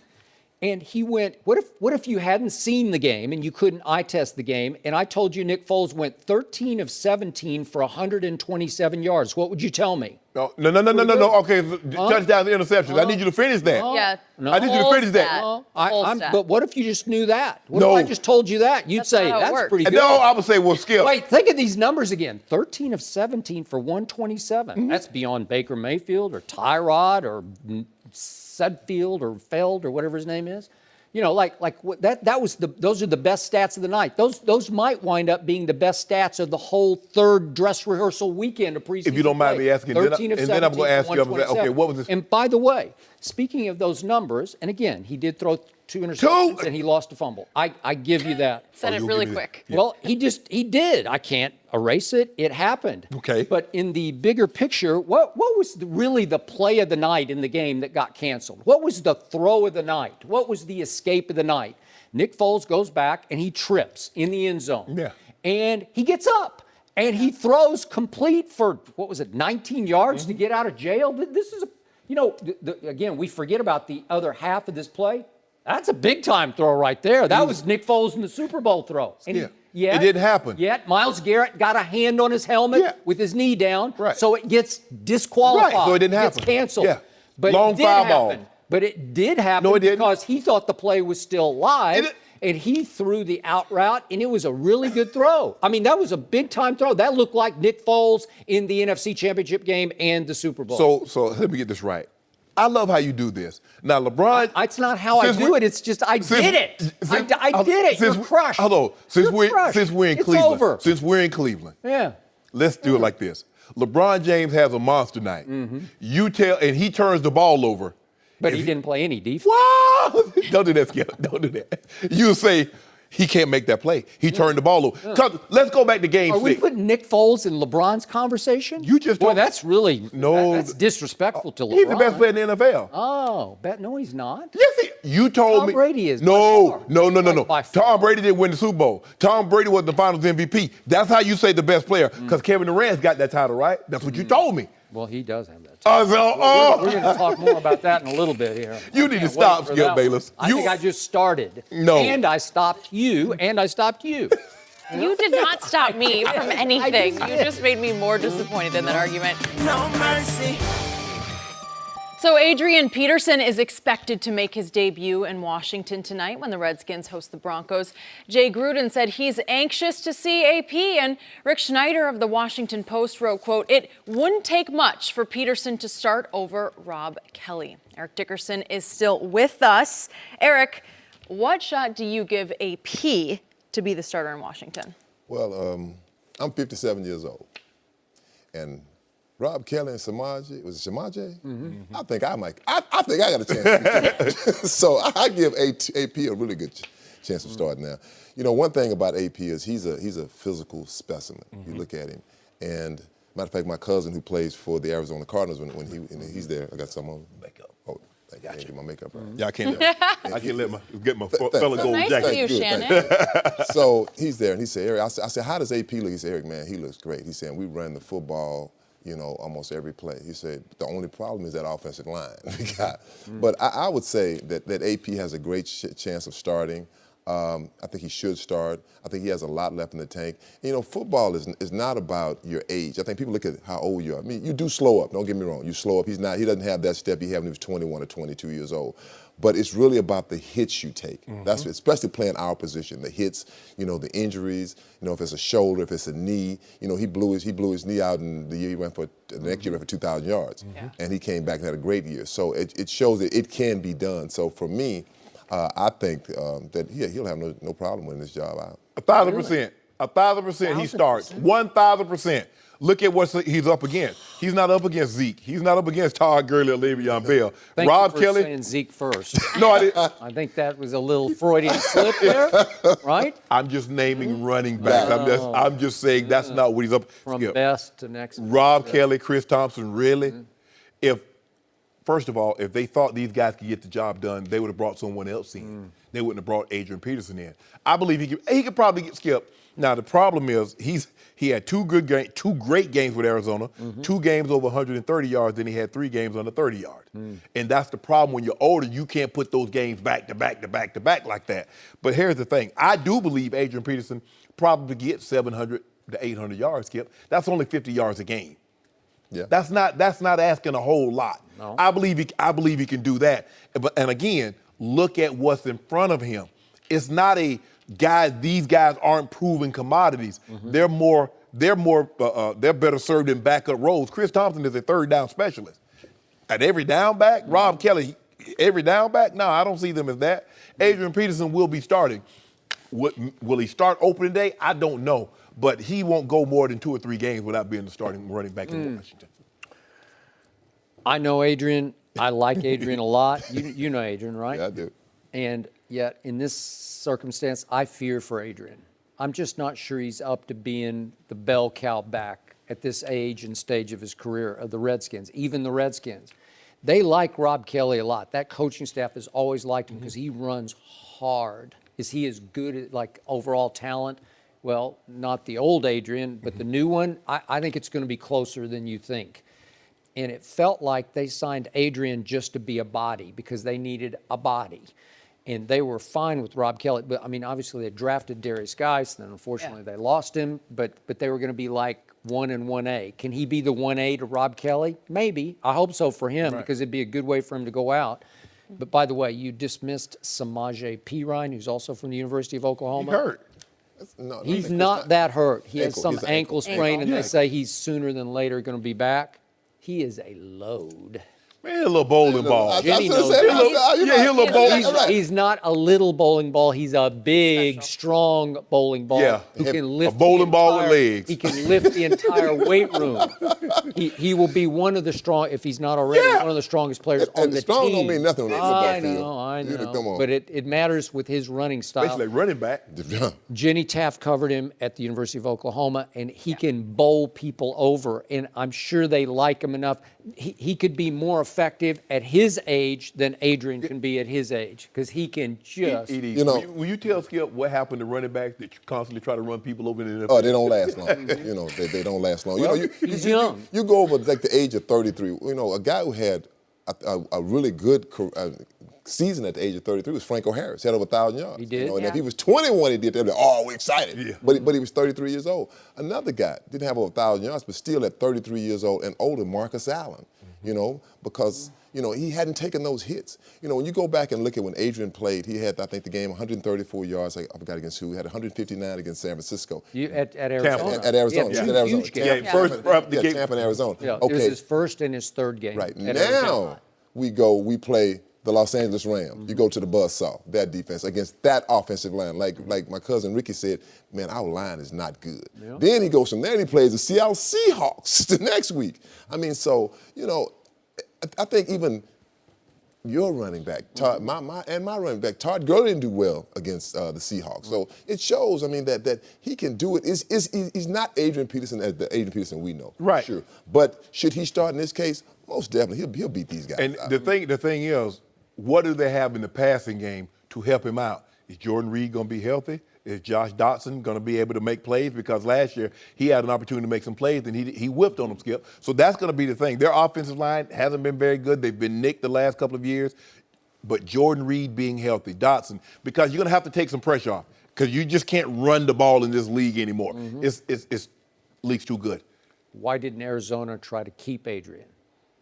And he went, what if you hadn't seen the game and you couldn't eye test the game, and I told you Nick Foles went 13 of 17 for 127 yards? What would you tell me? No. Okay, touchdowns and interceptions. I need you to finish that. Yeah. I need you to finish that. But what if you just knew that? What if I just told you that? You'd say, that's pretty good. No, I would say, well, Skip. Wait, think of these numbers again. 13 of 17 for 127. That's beyond Baker Mayfield or Tyrod or Sudfield or Feld or whatever his name is. You know, those are the best stats of the night. Those might wind up being the best stats of the whole third dress rehearsal weekend of preseason. If you don't mind me asking, 13 of 17, then I'm going to ask you, okay, what was this? And by the way, speaking of those numbers, and again, he did throw 2 interceptions and he lost a fumble. I give you that. Said it really quick. Yeah. Well, he did. I can't erase it. It happened. Okay. But in the bigger picture, what was really the play of the night in the game that got canceled? What was the throw of the night? What was the escape of the night? Nick Foles goes back and he trips in the end zone. Yeah. And he gets up and he throws complete for, 19 yards to get out of jail? This is again, we forget about the other half of this play. That's a big-time throw right there. That was Nick Foles in the Super Bowl throw. And it didn't happen. Yet Myles Garrett got a hand on his helmet with his knee down, Right. so it gets disqualified. Right, so it didn't happen. It gets canceled. Yeah. But Long it did foul happen. ball. But it did happen No, it didn't. because he thought the play was still live, and he threw the out route, and it was a really good throw. I mean, that was a big-time throw. That looked like Nick Foles in the NFC Championship game and the Super Bowl. So let me get this right. I love how you do this. Now, LeBron. It's not how I do it. It's just I did it. I did it. You're crushed. Hello. Since we're in It's Cleveland. over. Since we're in Cleveland. Yeah. Let's do it like this. LeBron James has a monster night. And he turns the ball over. But he didn't play any defense. Wow! Don't do that, Skip. Don't do that. You say he can't make that play. He turned the ball over. Let's go back to game 6. Are we putting Nick Foles in LeBron's conversation? You just Boy, that's really that's disrespectful to LeBron. He's the best player in the NFL. Oh, no, he's not. Yes, you told me. Tom Brady is. No. By far. Tom Brady didn't win the Super Bowl. Tom Brady was the Finals MVP. That's how you say the best player, because Kevin Durant's got that title, right? That's what you told me. Well, he does have that. We're going to talk more about that in a little bit here. You need to stop, Skip Bayless. I think I just started. No. And I stopped you, and I stopped you. You did not stop me from anything. You just made me more disappointed in that argument. No mercy. So Adrian Peterson is expected to make his debut in Washington tonight when the Redskins host the Broncos. Jay Gruden said he's anxious to see AP, and Rick Schneider of the Washington Post wrote, quote, "It wouldn't take much for Peterson to start over Rob Kelly." Eric Dickerson is still with us. Eric, what shot do you give AP to be the starter in Washington? Well, I'm 57 years old, and Rob Kelly and Samaje, was it Samaje? I think I got a chance. So I give AP a really good chance of starting now. You know, one thing about AP is he's a physical specimen. You look at him, and matter of fact, my cousin who plays for the Arizona Cardinals, when he's there, I got some on makeup. Oh, thank you. I get my makeup right. Yeah, I can't get my fella gold nice jacket. to you, Shannon. So he's there, and he said, Eric, I said, how does AP look? He said, Eric, man, he looks great. He said, we run the football, you know, almost every play. He said, the only problem is that offensive line we got. But I would say that AP has a great chance of starting. I think he should start. I think he has a lot left in the tank. You know, football is not about your age. I think people look at how old you are. I mean, you do slow up. Don't get me wrong. You slow up. He doesn't have that step he had when he was 21 or 22 years old. But it's really about the hits you take. That's especially playing our position. The hits, you know, the injuries. You know, if it's a shoulder, if it's a knee. You know, he blew his knee out in the year he ran for the next year he ran for 2,000 yards, and he came back and had a great year. So it shows that it can be done. So for me, I think that he'll have no problem winning this job out. 1,000%. 1,000% he starts. 1,000%. look at what he's up against. He's not up against Zeke. He's not up against Todd Gurley or Le'Veon Bell. Thank Rob you for Kelly. saying Zeke first. No, I didn't. I think that was a little Freudian slip there, right? I'm just naming running backs. I'm just saying that's not what he's up. From best to next. Rob Kelly, Chris Thompson, really? First of all, if they thought these guys could get the job done, they would have brought someone else in. They wouldn't have brought Adrian Peterson in. I believe he could probably get skipped. Now the problem is he had two great games with Arizona, 2 games over 130 yards, then he had 3 games under 30 yards. And that's the problem when you're older, you can't put those games back to back to back to back like that. But here's the thing. I do believe Adrian Peterson probably gets 700 to 800 yards, Skip. That's only 50 yards a game. Yeah. That's not asking a whole lot. No. I believe he can do that. And again, look at what's in front of him. It's not these guys aren't proven commodities. They're better served in backup roles. Chris Thompson is a third down specialist. At every down back, Rob Kelly, every down back, no, I don't see them as that. Adrian Peterson will be starting. Will he start opening day? I don't know. But he won't go more than 2 or 3 games without being the starting running back in Washington. I know Adrian. I like Adrian a lot. You know Adrian, right? Yeah, I do. And yet, in this circumstance, I fear for Adrian. I'm just not sure he's up to being the bell cow back at this age and stage of his career of the Redskins, even the Redskins. They like Rob Kelly a lot. That coaching staff has always liked him because he runs hard. Is he as good at, like, overall talent? Well, not the old Adrian, but the new one. I think it's going to be closer than you think. And it felt like they signed Adrian just to be a body because they needed a body. And they were fine with Rob Kelly. But, I mean, obviously they drafted Darius Geis, and then unfortunately they lost him. But they were going to be like 1 and 1A. Can he be the 1A to Rob Kelly? Maybe. I hope so for him because it'd be a good way for him to go out. But, by the way, you dismissed Samaje Perine, who's also from the University of Oklahoma. He hurt. No, He's not that hurt. He has some He's an ankle sprain, and Yeah. they say he's sooner than later going to be back. He is a load. Man, a little bowling ball. Jenny knows He's a little bowling. He's not a little bowling ball. He's a big, strong bowling ball who can lift a bowling ball with legs. He can lift the entire weight room. He will be one of the strong, if he's not already, one of the strongest players on the strong team. don't mean nothing on that football field. I know. Come on. But it matters with his running style. Basically running back. Jenny Taft covered him at the University of Oklahoma, and he can bowl people over, and I'm sure they like him enough. He could be more effective at his age than Adrian can be at his age because he can just. Will you tell Skip what happened to running backs that constantly try to run people over in the NFL? Oh, they don't last long. They don't last long. Well, he's young. You go over like the age of 33. A guy who had a really good season at the age of 33 was Franco Harris. He had over 1,000 yards. He did. And if he was 21, he did that. Oh, we're excited. Yeah. But he was 33 years old. Another guy didn't have over 1,000 yards, but still at 33 years old and older, Marcus Allen. Because he hadn't taken those hits. When you go back and look at when Adrian played, he had, I think, the game 134 yards. I forgot against who. He had 159 against San Francisco. At Arizona. At Arizona. Yeah, At Arizona. huge game. Tampa and Arizona. Yeah, Okay. It was his first and his third game. Right. At Now Arizona. we play the Los Angeles Rams. You go to the buzzsaw, that defense, against that offensive line. Like my cousin Ricky said, man, our line is not good. Yeah. Then he goes from there and he plays the Seattle Seahawks the next week. I mean, I think even your running back, Todd, my running back, Todd Gurley didn't do well against the Seahawks. So it shows, that he can do it. He's not Adrian Peterson as the Adrian Peterson we know. Right. Sure. But should he start in this case? Most definitely. He'll beat these guys. And out. the thing is, what do they have in the passing game to help him out? Is Jordan Reed going to be healthy? Is Josh Dotson going to be able to make plays? Because last year he had an opportunity to make some plays and he whipped on them, Skip. So that's going to be the thing. Their offensive line hasn't been very good. They've been nicked the last couple of years. But Jordan Reed being healthy, Dotson, because you're going to have to take some pressure off because you just can't run the ball in this league anymore. It's league's too good. Why didn't Arizona try to keep Adrian?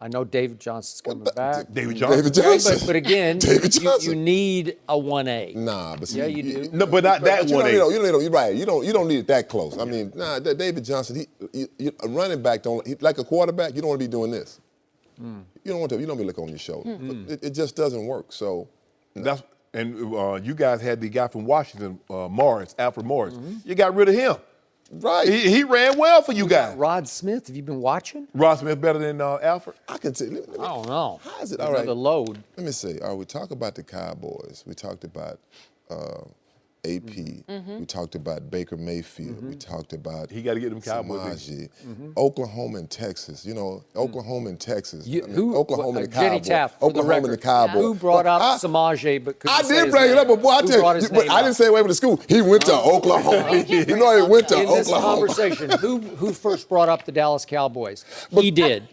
I know David Johnson's coming back. David Johnson. David Johnson. But again, David you Johnson. need a 1A. Nah, but Yeah, you do. No, but not that one. You're right. You don't need it that close. I mean, David Johnson. A running back like a quarterback. You don't want to be doing this. You don't want to. You don't be looking on your shoulder. It just doesn't work. So You guys had the guy from Washington, Alfred Morris. You got rid of him. Right. He ran well for you guys. Rod Smith, have you been watching? Rod Smith better than Alfred? I can say. I don't know. How is it? There's All right. another load. Let me see. All right, we talk about the Cowboys. We talked about AP. We talked about Baker Mayfield. We talked about He got to get them Cowboys. Samaje. Oklahoma and Texas. You know, Oklahoma and Texas. Oklahoma and the Jenny Cowboys. Taft, for the Oklahoma and the record, Cowboys. who brought up I- Samaje? But I did bring it up, but boy, I tell you, but I didn't say away from the school. He went to Oklahoma. You know, he went to In this Oklahoma. conversation, who first brought up the Dallas Cowboys? He did,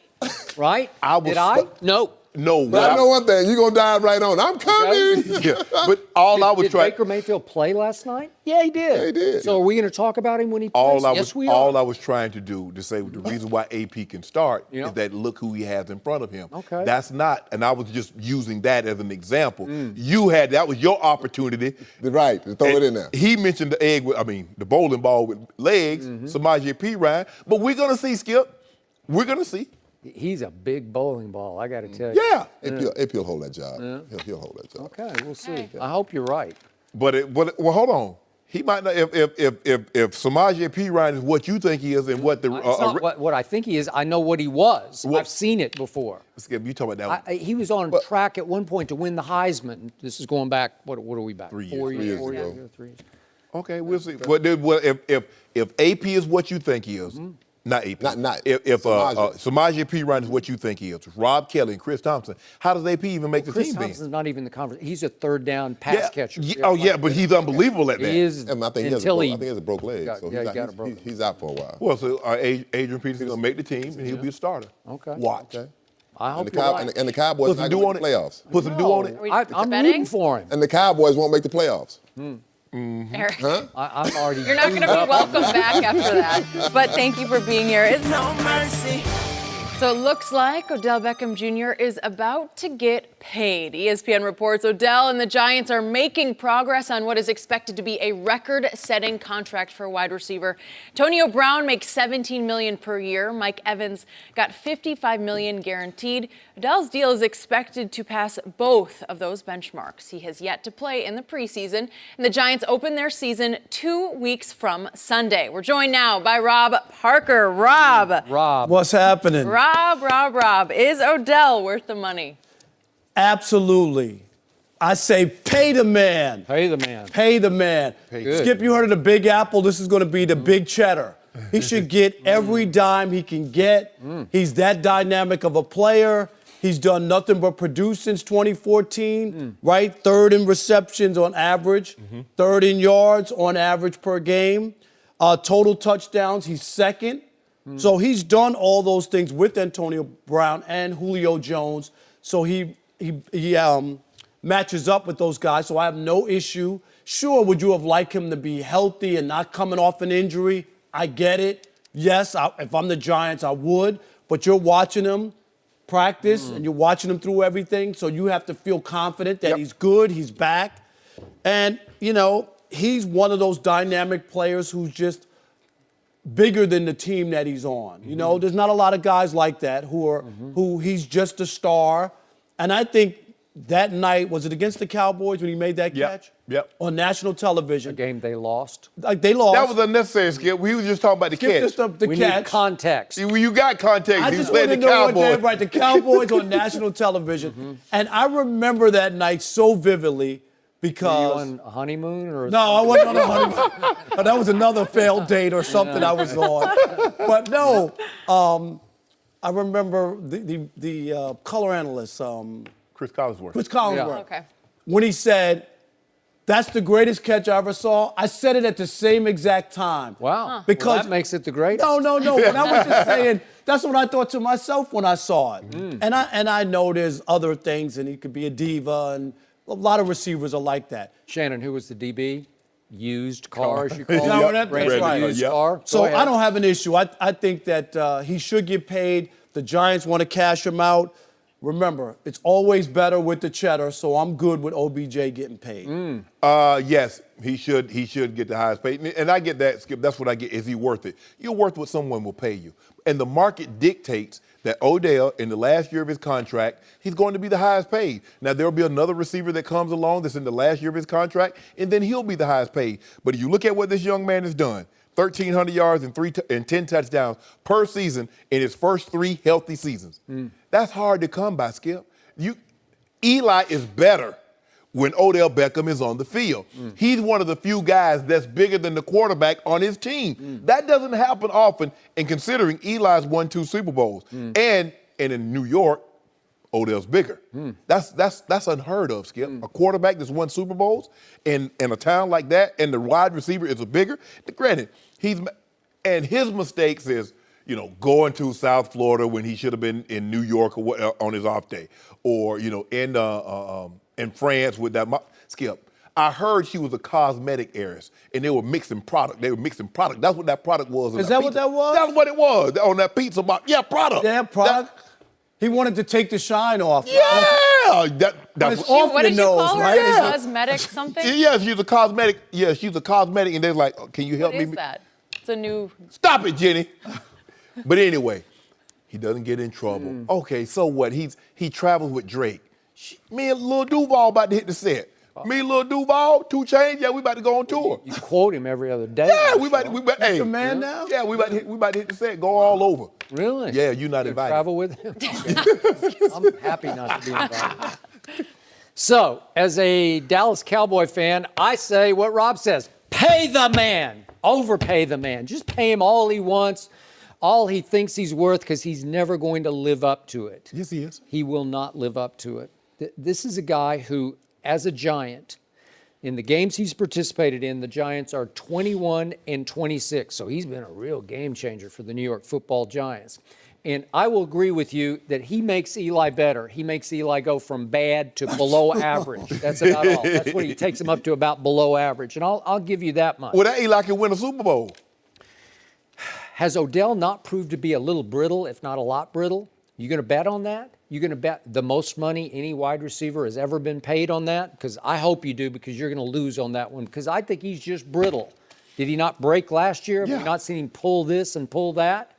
right? Did I? No. No. But I know one thing, you're going to dive right on. I'm coming. Yeah. But all I was Did trying. Baker Mayfield play last night? Yeah, he did. Yeah, he did. So are we going to talk about him when he plays? Yes, we are. All I was trying to do to say the reason why AP can start Yeah. is that look who he has in front of him. Okay. That's not, and I was just using that as an example. That was your opportunity. Right, to throw it in there. He mentioned the bowling ball with legs, Samaje P. Ryan. But we're gonna see, Skip. We're gonna see. He's a big bowling ball, I got to tell you. Yeah. AP will hold that job. He'll hold that job. Okay, we'll see. I hope you're right. But hold on. He might not. If Samaje P. Ryan is what you think he is, and what the It's not what I think he is. I know what he was. I've seen it before. Skip, you talking about that? He was on track at one point to win the Heisman. This is going back. What are we back? 3 years. 4 3 years Four ago. years. 3 years. Okay, we'll see. But if AP is what you think he is, not AP. Not If Samaje. Samaje P. Ryan is what you think he is, Rob Kelly and Chris Thompson, how does AP even make the Chris team? Thompson's not even the conversation. He's a third down pass catcher. But he's unbelievable at that. He is I think he has a broke leg. So got a broke. he's out for a while. Well, so Adrian Peterson gonna make the team, and he'll be a starter. Okay. Watch. Okay. I hope And you're right. the Cowboys Put not some going dew to on make the it. playoffs. Put some dew on it. Are we I'm rooting for him. And the Cowboys won't make the playoffs. Eric, I'm already. you're not going to be welcome back after that. But thank you for being here. No mercy. So it looks like Odell Beckham Jr. is about to get paid. ESPN reports Odell and the Giants are making progress on what is expected to be a record-setting contract for a wide receiver. Antonio Brown makes $17 million per year. Mike Evans got $55 million guaranteed. Odell's deal is expected to pass both of those benchmarks. He has yet to play in the preseason, and the Giants open their season 2 weeks from Sunday. We're joined now by Rob Parker. Rob. What's happening? Rob, is Odell worth the money? Absolutely. I say pay the man. Pay the man. Pay the man. Good. Skip, you heard of the Big Apple? This is going to be the big cheddar. He should get every dime he can get. He's that dynamic of a player. He's done nothing but produce since 2014, right? Third in receptions on average, third in yards on average per game. Total touchdowns, he's second. So he's done all those things with Antonio Brown and Julio Jones. So he matches up with those guys. So I have no issue. Sure, would you have liked him to be healthy and not coming off an injury? I get it. Yes, if I'm the Giants, I would. But you're watching him practice and you're watching him through everything. So you have to feel confident that he's good, he's back. And, he's one of those dynamic players who's just bigger than the team that he's on. There's not a lot of guys like that who he's just a star. And I think that night, was it against the Cowboys when he made that catch? Yep. On national television. A game they lost. Like they lost. That was unnecessary, Skip. We was just talking about the Skip catch. just the We catch. need context. You got context. I He just played wanted the to know what Cowboys. right, the Cowboys on national television. And I remember that night so vividly Were you because on a honeymoon or? no, I wasn't on a honeymoon. But that was another failed date or something I was on. But no, I remember the color analyst, Chris Collinsworth. Chris Collinsworth, Yeah. Okay. when he said, "That's the greatest catch I ever saw." I said it at the same exact time. Wow. Because Well, that makes it the greatest. No. But I was just saying, that's what I thought to myself when I saw it. And I know there's other things, and he could be a diva, and a lot of receivers are like that. Shannon, who was the DB? Used car, as you call No, it. that's Ran a right. used Yep. car. So Go ahead. I don't have an issue. I think that he should get paid. The Giants want to cash him out. Remember, it's always better with the cheddar, so I'm good with OBJ getting paid. Yes, he should get the highest paid. And I get that, Skip. That's what I get. Is he worth it? You're worth what someone will pay you. And the market dictates that Odell, in the last year of his contract, he's going to be the highest paid. Now, there'll be another receiver that comes along that's in the last year of his contract, and then he'll be the highest paid. But if you look at what this young man has done, 1,300 yards and 10 touchdowns per season in his first 3 healthy seasons. That's hard to come by, Skip. Eli is better when Odell Beckham is on the field. He's one of the few guys that's bigger than the quarterback on his team. That doesn't happen often, and considering Eli's won 2 Super Bowls. And in New York, Odell's bigger. That's unheard of, Skip. A quarterback that's won Super Bowls in a town like that, and the wide receiver is a bigger. Granted, his mistakes is, going to South Florida when he should have been in New York on his off day, or in France with that. Skip, I heard she was a cosmetic heiress, and they were mixing product. That's what that product was. Is that what that was? That's what it was on that pizza box. Yeah, product. Yeah, product. He wanted to take the shine off. Yeah, that's off What your did you nose, call her? right? Cosmetic something? Yeah, she's a cosmetic. Yeah, she's a cosmetic, and they're like, "Can you help What me?" is that? It's a new. Stop it, Jenny. But anyway, he doesn't get in trouble. Okay, so what? He travels with Drake. Me and Lil Duval about to hit the set. Me and Lil Duval, 2 Chainz, yeah, we about to go on tour. You quote him every other day. Yeah, we about. Hey, your man now? Yeah, we about to hit the set, go all over. Really? Yeah, you're not invited. Travel with him? I'm happy not to be invited. So, as a Dallas Cowboy fan, I say what Rob says. Pay the man. Overpay the man. Just pay him all he wants, all he thinks he's worth, because he's never going to live up to it. Yes, he is. He will not live up to it. This is a guy who, as a Giant, in the games he's participated in, the Giants are 21-26. So he's been a real game changer for the New York Football Giants. And I will agree with you that he makes Eli better. He makes Eli go from bad to below average. That's about all. That's what he takes him up to, about below average. And I'll give you that much. Well, that Eli can win a Super Bowl. Has Odell not proved to be a little brittle, if not a lot brittle? You going to bet on that? You going to bet the most money any wide receiver has ever been paid on that? Because I hope you do, because you're going to lose on that one, because I think he's just brittle. Did he not break last year? Have we not seen him pull this and pull that?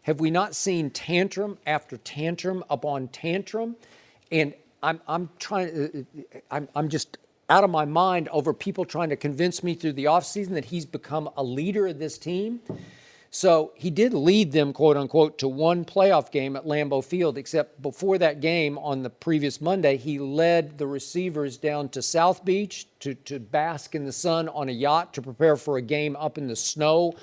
Have we not seen tantrum after tantrum upon tantrum? And I'm just out of my mind over people trying to convince me through the offseason that he's become a leader of this team. So he did lead them, quote unquote, to 1 playoff game at Lambeau Field, except before that game on the previous Monday, he led the receivers down to South Beach to bask in the sun on a yacht to prepare for a game up in the snow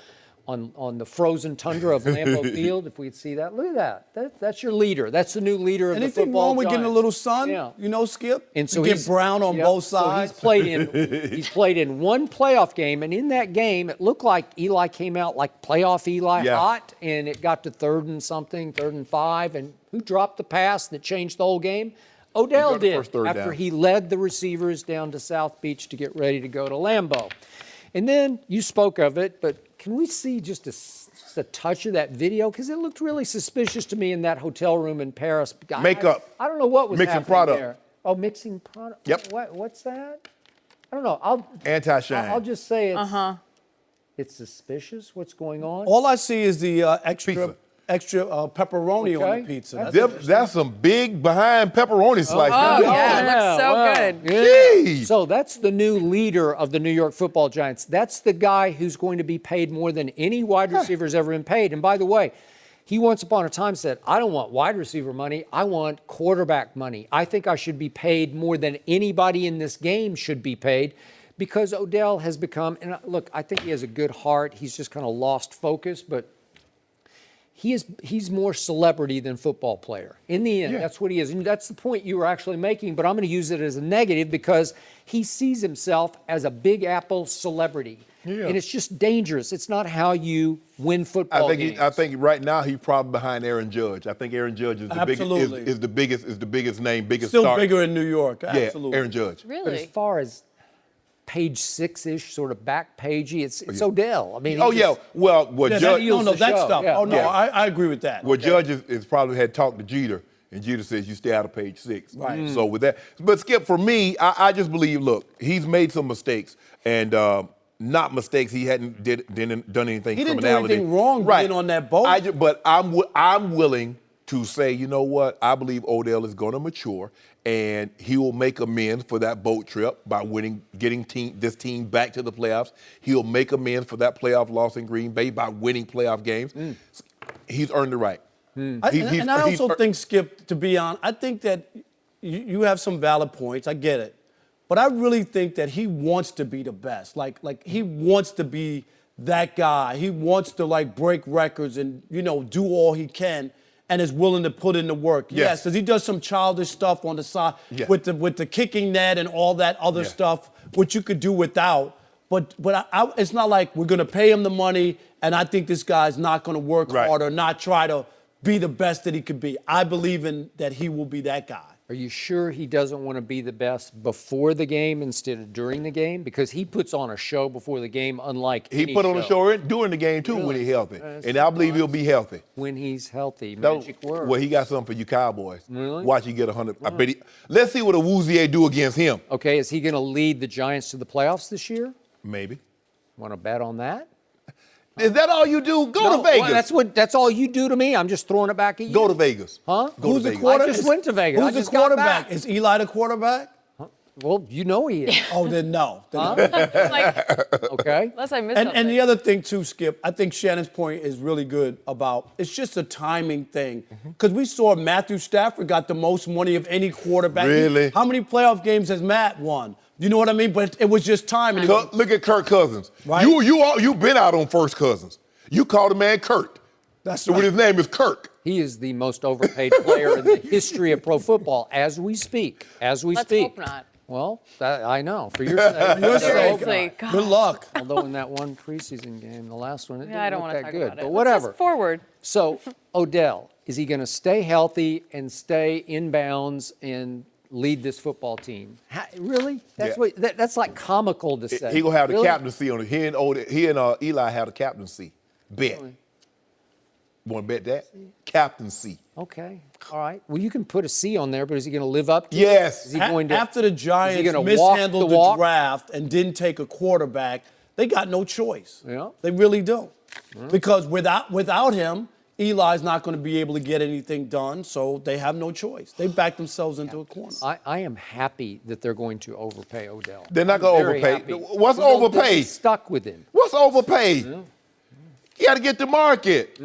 on the frozen tundra of Lambeau Field. If we'd see that, look at that. That's your leader. That's the new leader of the football Anything wrong with Giants. getting a little sun? Yeah. Skip? And so get brown on both sides. So he's played in 1 playoff game, and in that game, it looked like Eli came out like playoff Eli hot, and it got to 3rd and 5, and who dropped the pass that changed the whole game? Odell did, after he led the receivers down to South Beach to get ready to go to Lambeau. And then you spoke of it, but can we see just a touch of that video? Because it looked really suspicious to me in that hotel room in Paris. Makeup. I don't know what was mixing happening product. there. Oh, mixing product. Yep. What's that? I don't know. Anti-shine. I'll just say it's suspicious. What's going on? All I see is the extra Pizza. pepperoni on the pizza. That's some big behind pepperoni slices. Oh, yeah, it looks so good. Jeez. So that's the new leader of the New York Football Giants. That's the guy who's going to be paid more than any wide receiver has ever been paid. And by the way, he once upon a time said, I don't want wide receiver money. I want quarterback money. I think I should be paid more than anybody in this game should be paid, because Odell has become, and look, I think he has a good heart. He's just kind of lost focus, but he's more celebrity than football player. In the end, that's what he is. And that's the point you were actually making, but I'm going to use it as a negative because he sees himself as a Big Apple celebrity. Yeah. And it's just dangerous. It's not how you win football games. I think right now he's probably behind Aaron Judge. I think Aaron Judge is the biggest name, biggest Still star. bigger in New York. Absolutely. Yeah, Aaron Judge. Really? But as far as page 6-ish, sort of back pagey, it's Odell. I mean, Judge. That stuff. Yeah. I agree with that. Well, Judge is probably had talked to Jeter, and Jeter says you stay out of page 6. Right. So with that, but Skip, for me, I just believe. Look, he's made some mistakes, and not mistakes. He hadn't done anything. He didn't do criminality. anything wrong being on that boat. But I'm willing to say, you know what, I believe Odell is going to mature and he will make amends for that boat trip by getting this team back to the playoffs. He'll make amends for that playoff loss in Green Bay by winning playoff games. He's earned the right. I also think, Skip, to be honest, I think that you have some valid points. I get it. But I really think that he wants to be the best. Like he wants to be that guy. He wants to, break records and, do all he can and is willing to put in the work. Yes, because he does some childish stuff on the side with the kicking net and all that other stuff, which you could do without. But it's not like we're going to pay him the money and I think this guy's not going to work hard or not try to be the best that he could be. I believe in that he will be that guy. Are you sure he doesn't want to be the best before the game instead of during the game? Because he puts on a show before the game, unlike he put on a show during the game, too, when he's healthy. And I believe he'll be healthy. When he's healthy. Magic word. Well, he got something for you Cowboys. Really? Watch you get 100. I bet let's see what a Woozier do against him. Okay, is he going to lead the Giants to the playoffs this year? Maybe. Want to bet on that? Is that all you do? Go to Vegas. Well, that's all you do to me. I'm just throwing it back at you. Go to Vegas. Huh? Go to Vegas. I just went to Vegas. Who's the quarterback? Is Eli the quarterback? Well, you know he is. Oh, then no. Okay. Unless I missed something. And the other thing, too, Skip, I think Shannon's point is really good about it's just a timing thing. Because we saw Matthew Stafford got the most money of any quarterback. Really? How many playoff games has Matt won? You know what I mean? But it was just timing. Look at Kirk Cousins. Right? You've been out on first cousins. You called the man Kurt. That's so right. His name is Kirk. He is the most overpaid player in the history of pro football as we speak. Let's hope not. Well, I know. For your sake. Seriously, God. Good luck. Although in that one preseason game, the last one, it I didn't don't look want to that talk good. about it. But Let's whatever. just forward. So, Odell, is he going to stay healthy and stay in bounds and lead this football team? Really? That's like comical to say. He gonna have the Really? captaincy on it. He and Eli have the captaincy. Bet. Really? Want to bet that? Captaincy. Okay. All right. Well, you can put a C on there, but is he going to live up to Yes. it? Is he going to, After the Giants mishandled the draft and didn't take a quarterback, they got no choice. Yeah. They really don't. Because without him, Eli's not going to be able to get anything done, so they have no choice. They back themselves into a corner. I am happy that they're going to overpay Odell. They're not going to Very overpay. happy. What's Well, they'll overpaid? be stuck with him. What's overpaid? You got to get the market.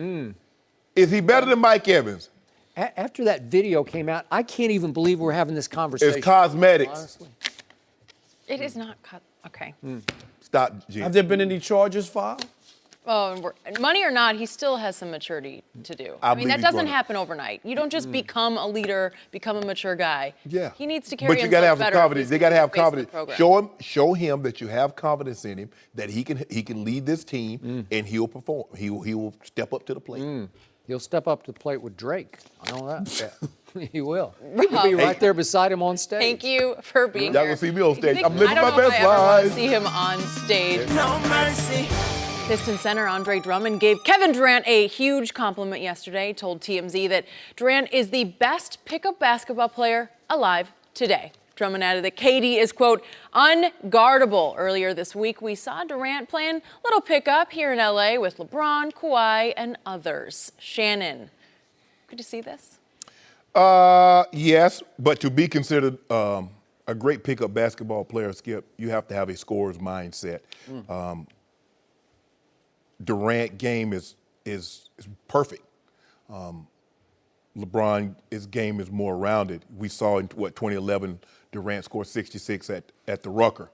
Is he better than Mike Evans? After that video came out, I can't even believe we're having this conversation. It's cosmetics. Honestly. It is not okay. Stop, Jim. Have there been any charges filed? Money or not, he still has some maturity to do. I I mean, believe that he's doesn't gonna- happen overnight. You don't just become a leader, become a mature guy. Yeah. He needs to carry But you himself got to have some better if confidence. he's They got to gonna have face the confidence. program. Show him that you have confidence in him, that he can lead this team, and he'll perform. He will step up to the plate. He'll step up to the plate with Drake. I know that. He will. He'll be right there beside him on stage. Thank you for being Y'all here. gonna see me on stage. I'm I living don't my know best if I ever want to life. see him on stage. No mercy. Piston center Andre Drummond gave Kevin Durant a huge compliment yesterday, told TMZ that Durant is the best pickup basketball player alive today. Drummond added that KD is, quote, unguardable. Earlier this week, we saw Durant playing little pickup here in LA with LeBron, Kawhi, and others. Shannon, good to see this? Yes, but to be considered a great pickup basketball player, Skip, you have to have a scorer's mindset. Durant game is perfect. LeBron, his game is more rounded. We saw in 2011, Durant scored 66 at the Rucker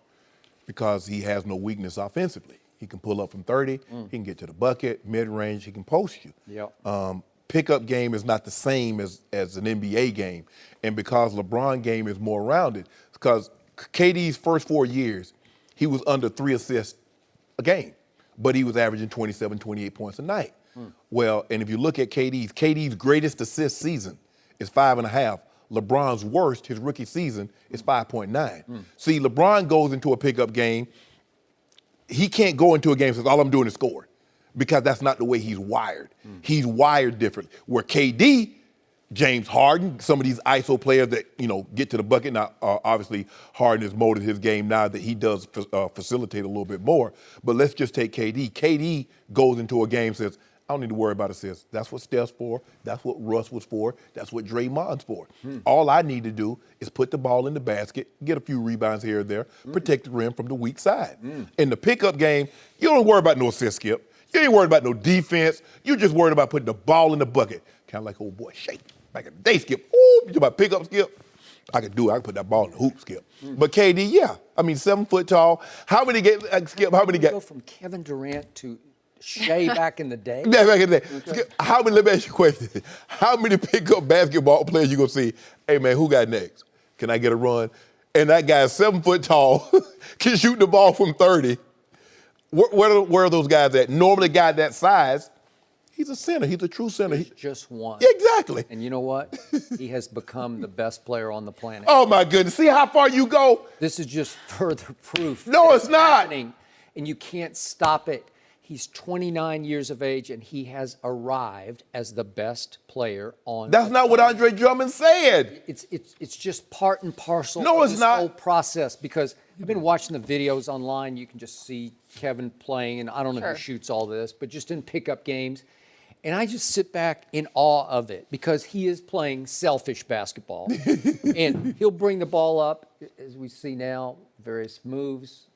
because he has no weakness offensively. He can pull up from 30, he can get to the bucket, mid-range, he can post you. Yep. Pickup game is not the same as an NBA game. And because LeBron game is more rounded, because KD's first 4 years, he was under 3 assists a game, but he was averaging 27, 28 points a night. Well, and if you look at KD's greatest assist season is 5.5. LeBron's worst, his rookie season, is 5.9. See, LeBron goes into a pickup game. He can't go into a game and says, all I'm doing is score, because that's not the way he's wired. He's wired differently. Where KD, James Harden, some of these ISO players that, get to the bucket. Now, obviously, Harden has molded his game now that he does facilitate a little bit more. But let's just take KD. KD goes into a game and says, I don't need to worry about assists. That's what Steph's for. That's what Russ was for. That's what Draymond's for. All I need to do is put the ball in the basket, get a few rebounds here or there, protect the rim from the weak side. In the pickup game, you don't worry about no assist, Skip. You ain't worried about no defense. You just worried about putting the ball in the bucket. Kind of like old boy Shake back in the day, Skip. Ooh, you about pickup, Skip? I could do it. I could put that ball in the hoop, Skip. But KD, yeah. I mean, 7 foot tall. How many games, Skip, how many games? Go from Kevin Durant to Shea back in the day? Yeah, back in the day. Okay. Skip, let me ask you a question. How many pickup basketball players you going to see, hey, man, who got next? Can I get a run? And that guy is 7 foot tall, can shoot the ball from 30. Where are those guys at? Normally a guy that size, he's a center. He's a true center. He's just one. Yeah, exactly. And you know what? He has become the best player on the planet. Oh, my goodness. See how far you go? This is just further proof. No, it's not. Happening, and you can't stop it. He's 29 years of age, and he has arrived as the best player on. That's not what Andre Drummond said. It's just part and parcel no, of it's this not. whole process, because I've been watching the videos online. You can just see Kevin playing, and I don't know who shoots all this, but just in pickup games. And I just sit back in awe of it, because he is playing selfish basketball. And he'll bring the ball up, as we see now, various moves.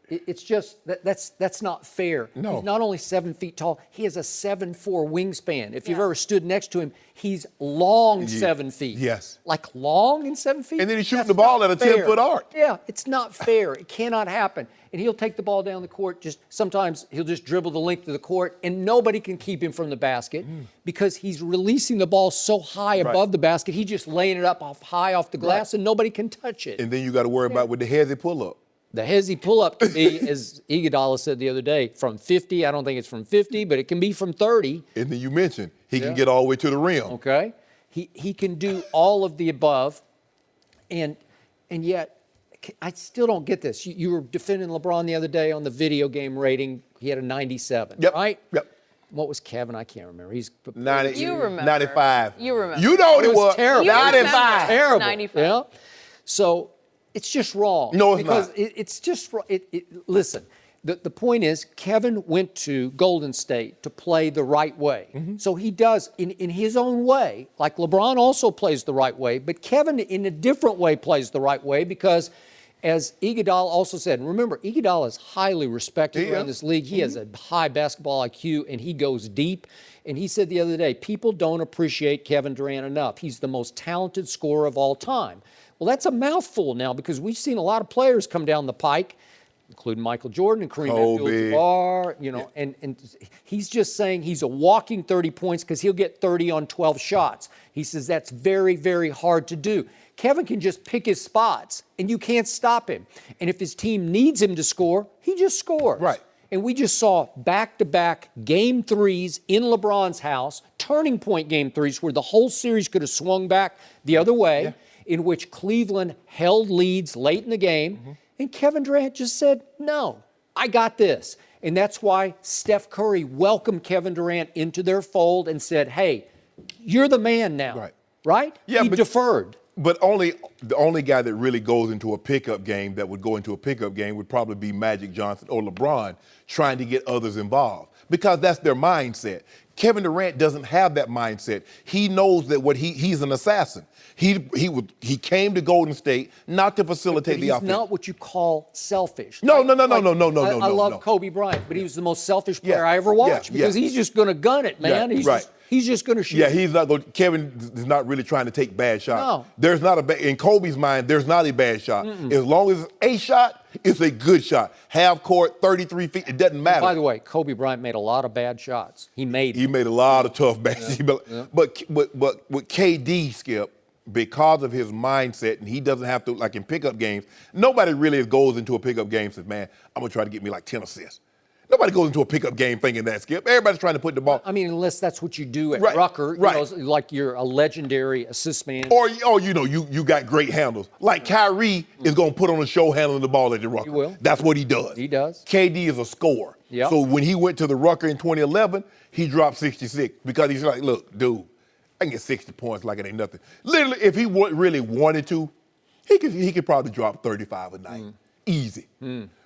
It's just that's not fair. No. He's not only 7 feet tall, he has a 7'4" wingspan. If you've ever stood next to him, he's long 7 feet. Yes. Like long in 7 feet. And then he's shooting the ball at a 10-foot arc. Yeah, it's not fair. It cannot happen. And he'll take the ball down the court. Sometimes he'll just dribble the length of the court, and nobody can keep him from the basket because he's releasing the ball so high above the basket. He's just laying it up high off the glass, and nobody can touch it. And then you got to worry about with the hezzy pull-up. The hezzy pull-up can be, as Iguodala said the other day, from 50. I don't think it's from 50, but it can be from 30. And then you mentioned he can get all the way to the rim. Okay. He can do all of the above, and yet I still don't get this. You were defending LeBron the other day on the video game rating. He had a 97, right? Yep. What was Kevin? I can't remember. He's 90, You remember. 95. You remember. You know what it was. Terrible. You 95. Terrible. 95. Yeah. So it's just wrong. No, it's because not. It's just wrong. Listen, the point is Kevin went to Golden State to play the right way. So he does in his own way, like LeBron also plays the right way, but Kevin in a different way plays the right way because, as Iguodala also said, and remember, Iguodala is highly respected around this league. He has a high basketball IQ, and he goes deep. And he said the other day, people don't appreciate Kevin Durant enough. He's the most talented scorer of all time. Well, that's a mouthful now, because we've seen a lot of players come down the pike, including Michael Jordan and Kareem Abdul-Jabbar, and he's just saying he's a walking 30 points because he'll get 30 on 12 shots. He says that's very, very hard to do. Kevin can just pick his spots, and you can't stop him. And if his team needs him to score, he just scores. Right. And we just saw back-to-back game threes in LeBron's house, turning point game threes where the whole series could have swung back the other way, in which Cleveland held leads late in the game, and Kevin Durant just said, no, I got this. And that's why Steph Curry welcomed Kevin Durant into their fold and said, hey, you're the man now. Right? Yeah, he deferred. But the only guy that really goes into a pickup game that would go into a pickup game would probably be Magic Johnson or LeBron trying to get others involved, because that's their mindset. Kevin Durant doesn't have that mindset. He knows that he's an assassin. He came to Golden State not to facilitate the offense. He's not what you call selfish. No. I love Kobe Bryant, but he was the most selfish player I ever watched because he's just going to gun it, man. He's just going to shoot. Yeah, he's not going. Kevin is not really trying to take bad shots. No. There's not in Kobe's mind, there's not a bad shot. As long as it's a shot, it's a good shot. Half court, 33 feet, it doesn't matter. By the way, Kobe Bryant made a lot of bad shots. He made a lot of tough bad shots. But with KD, Skip, because of his mindset, and he doesn't have to, like in pickup games, nobody really goes into a pickup game and says, man, I'm going to try to get me like 10 assists. Nobody goes into a pickup game thinking that, Skip. Everybody's trying to put the ball. I mean, unless that's what you do at Rucker, like you're a legendary assist man. Or, you got great handles. Like Kyrie is going to put on a show handling the ball at the Rucker. He will. That's what he does. He does. KD is a scorer. Yep. So when he went to the Rucker in 2011, he dropped 66 because he's like, look, dude, I can get 60 points like it ain't nothing. Literally, if he really wanted to, he could probably drop 35 a night. easy.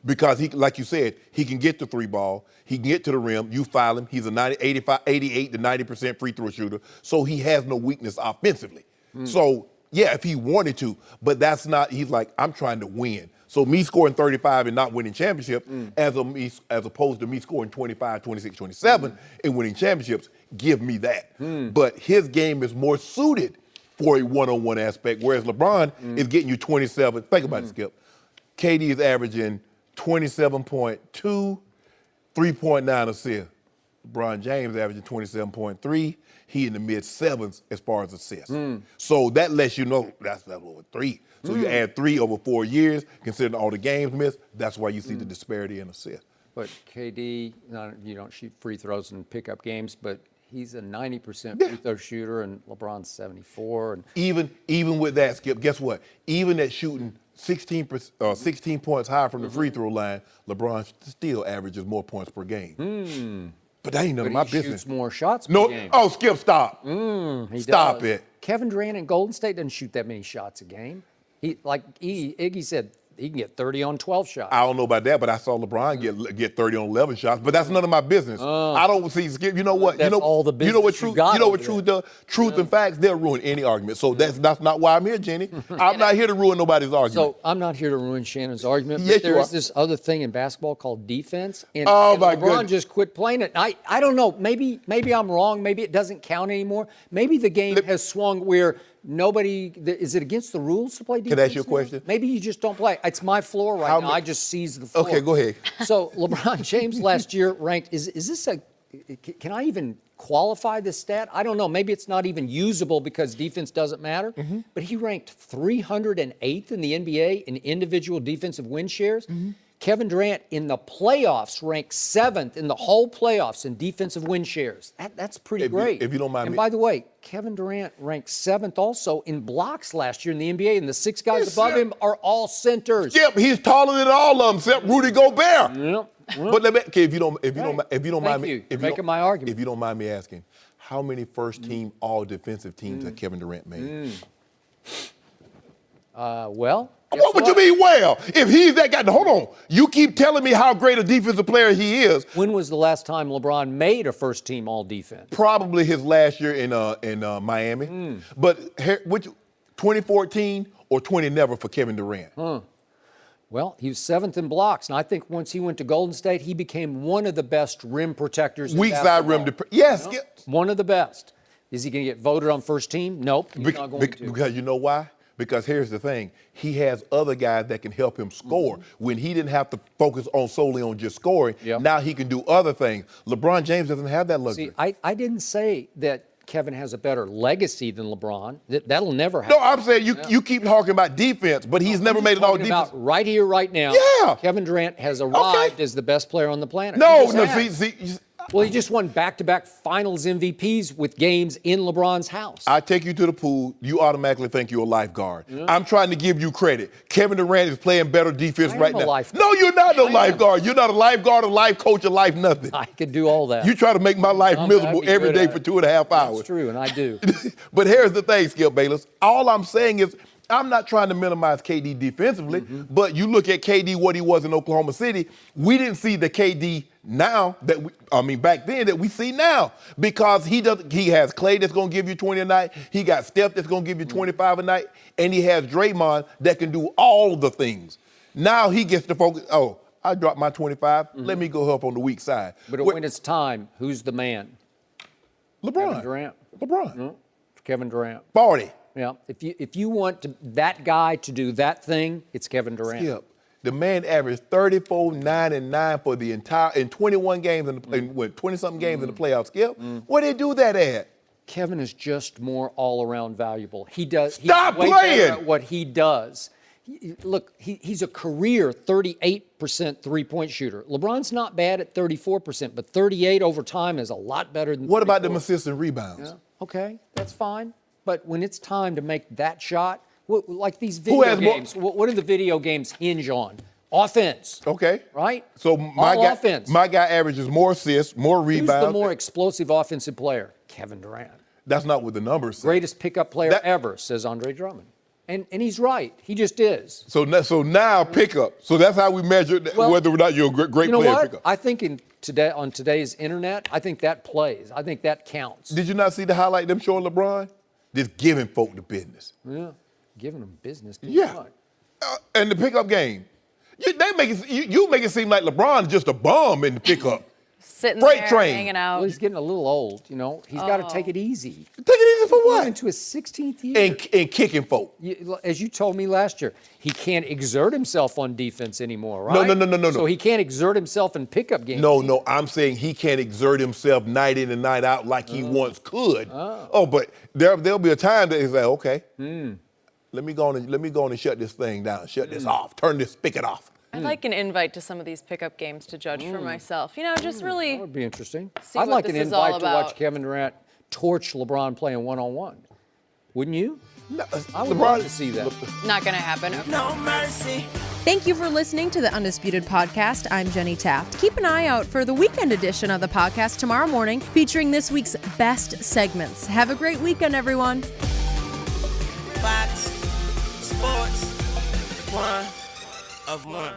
Because he, like you said, he can get the 3 ball, he can get to the rim, you foul him, he's a 88 to 90% free throw shooter, so he has no weakness offensively. So, yeah, if he wanted to, but that's not, he's like, I'm trying to win. So me scoring 35 and not winning championship, as opposed to me scoring 25, 26, 27 and winning championships, give me that. But his game is more suited for a one-on-one aspect, whereas LeBron is getting you 27. Think about it, Skip. KD is averaging 27.2, 3.9 assists. LeBron James averaging 27.3. He in the mid-7s as far as assists. So that lets you know that's over 3. So you add 3 over 4 years, considering all the games missed, that's why you see the disparity in assists. But KD, you don't shoot free throws in pickup games, but he's a 90% free throw shooter, and LeBron's 74. And even with that, Skip, guess what? Even at shooting 16 points higher from the free throw line, LeBron still averages more points per game. But that ain't none of my business. He shoots more shots per game. Oh, Skip, stop. Stop it. Kevin Durant in Golden State doesn't shoot that many shots a game. Iggy said, he can get 30 on 12 shots. I don't know about that, but I saw LeBron get 30 on 11 shots. But that's none of my business. I don't see. You know what? That's all the business. You know what truth does? Truth and facts, they'll ruin any argument. So that's not why I'm here, Jenny. I'm not here to ruin nobody's argument. So I'm not here to ruin Shannon's argument. Yes, but there is this other thing in basketball called defense. And, my LeBron goodness. just quit playing it. I don't know. Maybe I'm wrong. Maybe it doesn't count anymore. Maybe the game has swung where is it against the rules to play defense? Can I ask you a question? Maybe you just don't play. It's my floor right now. I just seize the floor. Okay, go ahead. So LeBron James last year ranked, can I even qualify this stat? I don't know. Maybe it's not even usable because defense doesn't matter. But he ranked 308th in the NBA in individual defensive win shares. Kevin Durant in the playoffs ranked 7th in the whole playoffs in defensive win shares. That's pretty great. If you don't mind and me. by the way, Kevin Durant ranked 7th also in blocks last year in the NBA, and the 6 guys above him are all centers. Yep, he's taller than all of them except Rudy Gobert. Yep. But let me, okay, if you don't mind me, making my argument. If you don't mind me asking, how many first-team all-defensive teams has Kevin Durant made? Well. What would you mean, well? If he's that guy, hold on. You keep telling me how great a defensive player he is. When was the last time LeBron made a first-team all-defense? Probably his last year in Miami. But 2014 or 20 never for Kevin Durant. Well, he was 7th in blocks, and I think once he went to Golden State, he became one of the best rim protectors. Weak side rim. Yes. One of the best. Is he going to get voted on first team? Nope. He's not going to. Because you know why? Because here's the thing. He has other guys that can help him score. When he didn't have to focus solely on just scoring, now he can do other things. LeBron James doesn't have that luxury. See, I didn't say that Kevin has a better legacy than LeBron. That'll never happen. No, I'm saying you keep talking about defense, but he's never made it all defense. Right here, right now, Kevin Durant has arrived as the best player on the planet. Well, he just won back-to-back finals MVPs with games in LeBron's house. I take you to the pool, you automatically think you're a lifeguard. I'm trying to give you credit. Kevin Durant is playing better defense right now. No, you're not no lifeguard. You're not a lifeguard, a life coach, a life nothing. I could do all that. You try to make my life miserable every day for 2.5 hours. That's true, and I do. But here's the thing, Skip Bayless. All I'm saying is I'm not trying to minimize KD defensively, but you look at KD, what he was in Oklahoma City, we didn't see the KD now back then that we see now, because he has Clay that's going to give you 20 a night, he got Steph that's going to give you 25 a night, and he has Draymond that can do all the things. Now he gets to focus, I dropped my 25, let me go help on the weak side. But when it's time, who's the man? LeBron. Kevin Durant. LeBron. Kevin Durant. 40. Yeah, if you want that guy to do that thing, it's Kevin Durant. Skip. The man averaged 34, 9, and 9 for the entire in 21 games in 20-something games in the playoffs. Skip, where they do that at? Kevin is just more all-around valuable. He's Stop way playing better at what he does. He's a career 38% three-point shooter. LeBron's not bad at 34%, but 38 over time is a lot better than. What about them assists and rebounds? Yeah. Okay, that's fine. But when it's time to make that shot, like these video games, what do the video games hinge on? Offense. Okay. Right? So my guy averages more assists, more rebounds. Who's the more explosive offensive player? Kevin Durant. That's not what the numbers say. Greatest pickup player ever, says Andre Drummond. And he's right. He just is. So now pickup. So that's how we measure whether or not you're a great You know player. what? Pickup. I think on today's internet, I think that plays. I think that counts. Did you not see the highlight them showing LeBron? Just giving folk the business. Yeah, giving them business. Yeah. And the pickup game. You make it seem like LeBron is just a bum in the pickup. Sitting Freight there, train. hanging out. Well, he's getting a little old, you know. He's got to take it easy. Take it easy for He's what? into his 16th year. And kicking folk. As you told me last year, he can't exert himself on defense anymore, right? No. So he can't exert himself in pickup games. No, I'm saying he can't exert himself night in and night out like he once could. But there'll be a time that he's like, okay, let me go on and shut this thing down, shut this off, turn this spigot off. I'd like an invite to some of these pickup games to judge for myself. You know, just really. That would be interesting. See I'd what like this an is all invite to watch about. Kevin Durant torch LeBron playing one-on-one. Wouldn't you? No, I would love to see that. Not going to happen. Okay. No mercy. Thank you for listening to the Undisputed Podcast. I'm Jenny Taft. Keep an eye out for the weekend edition of the podcast tomorrow morning, featuring this week's best segments. Have a great weekend, everyone. Fox Sports 1 of 1.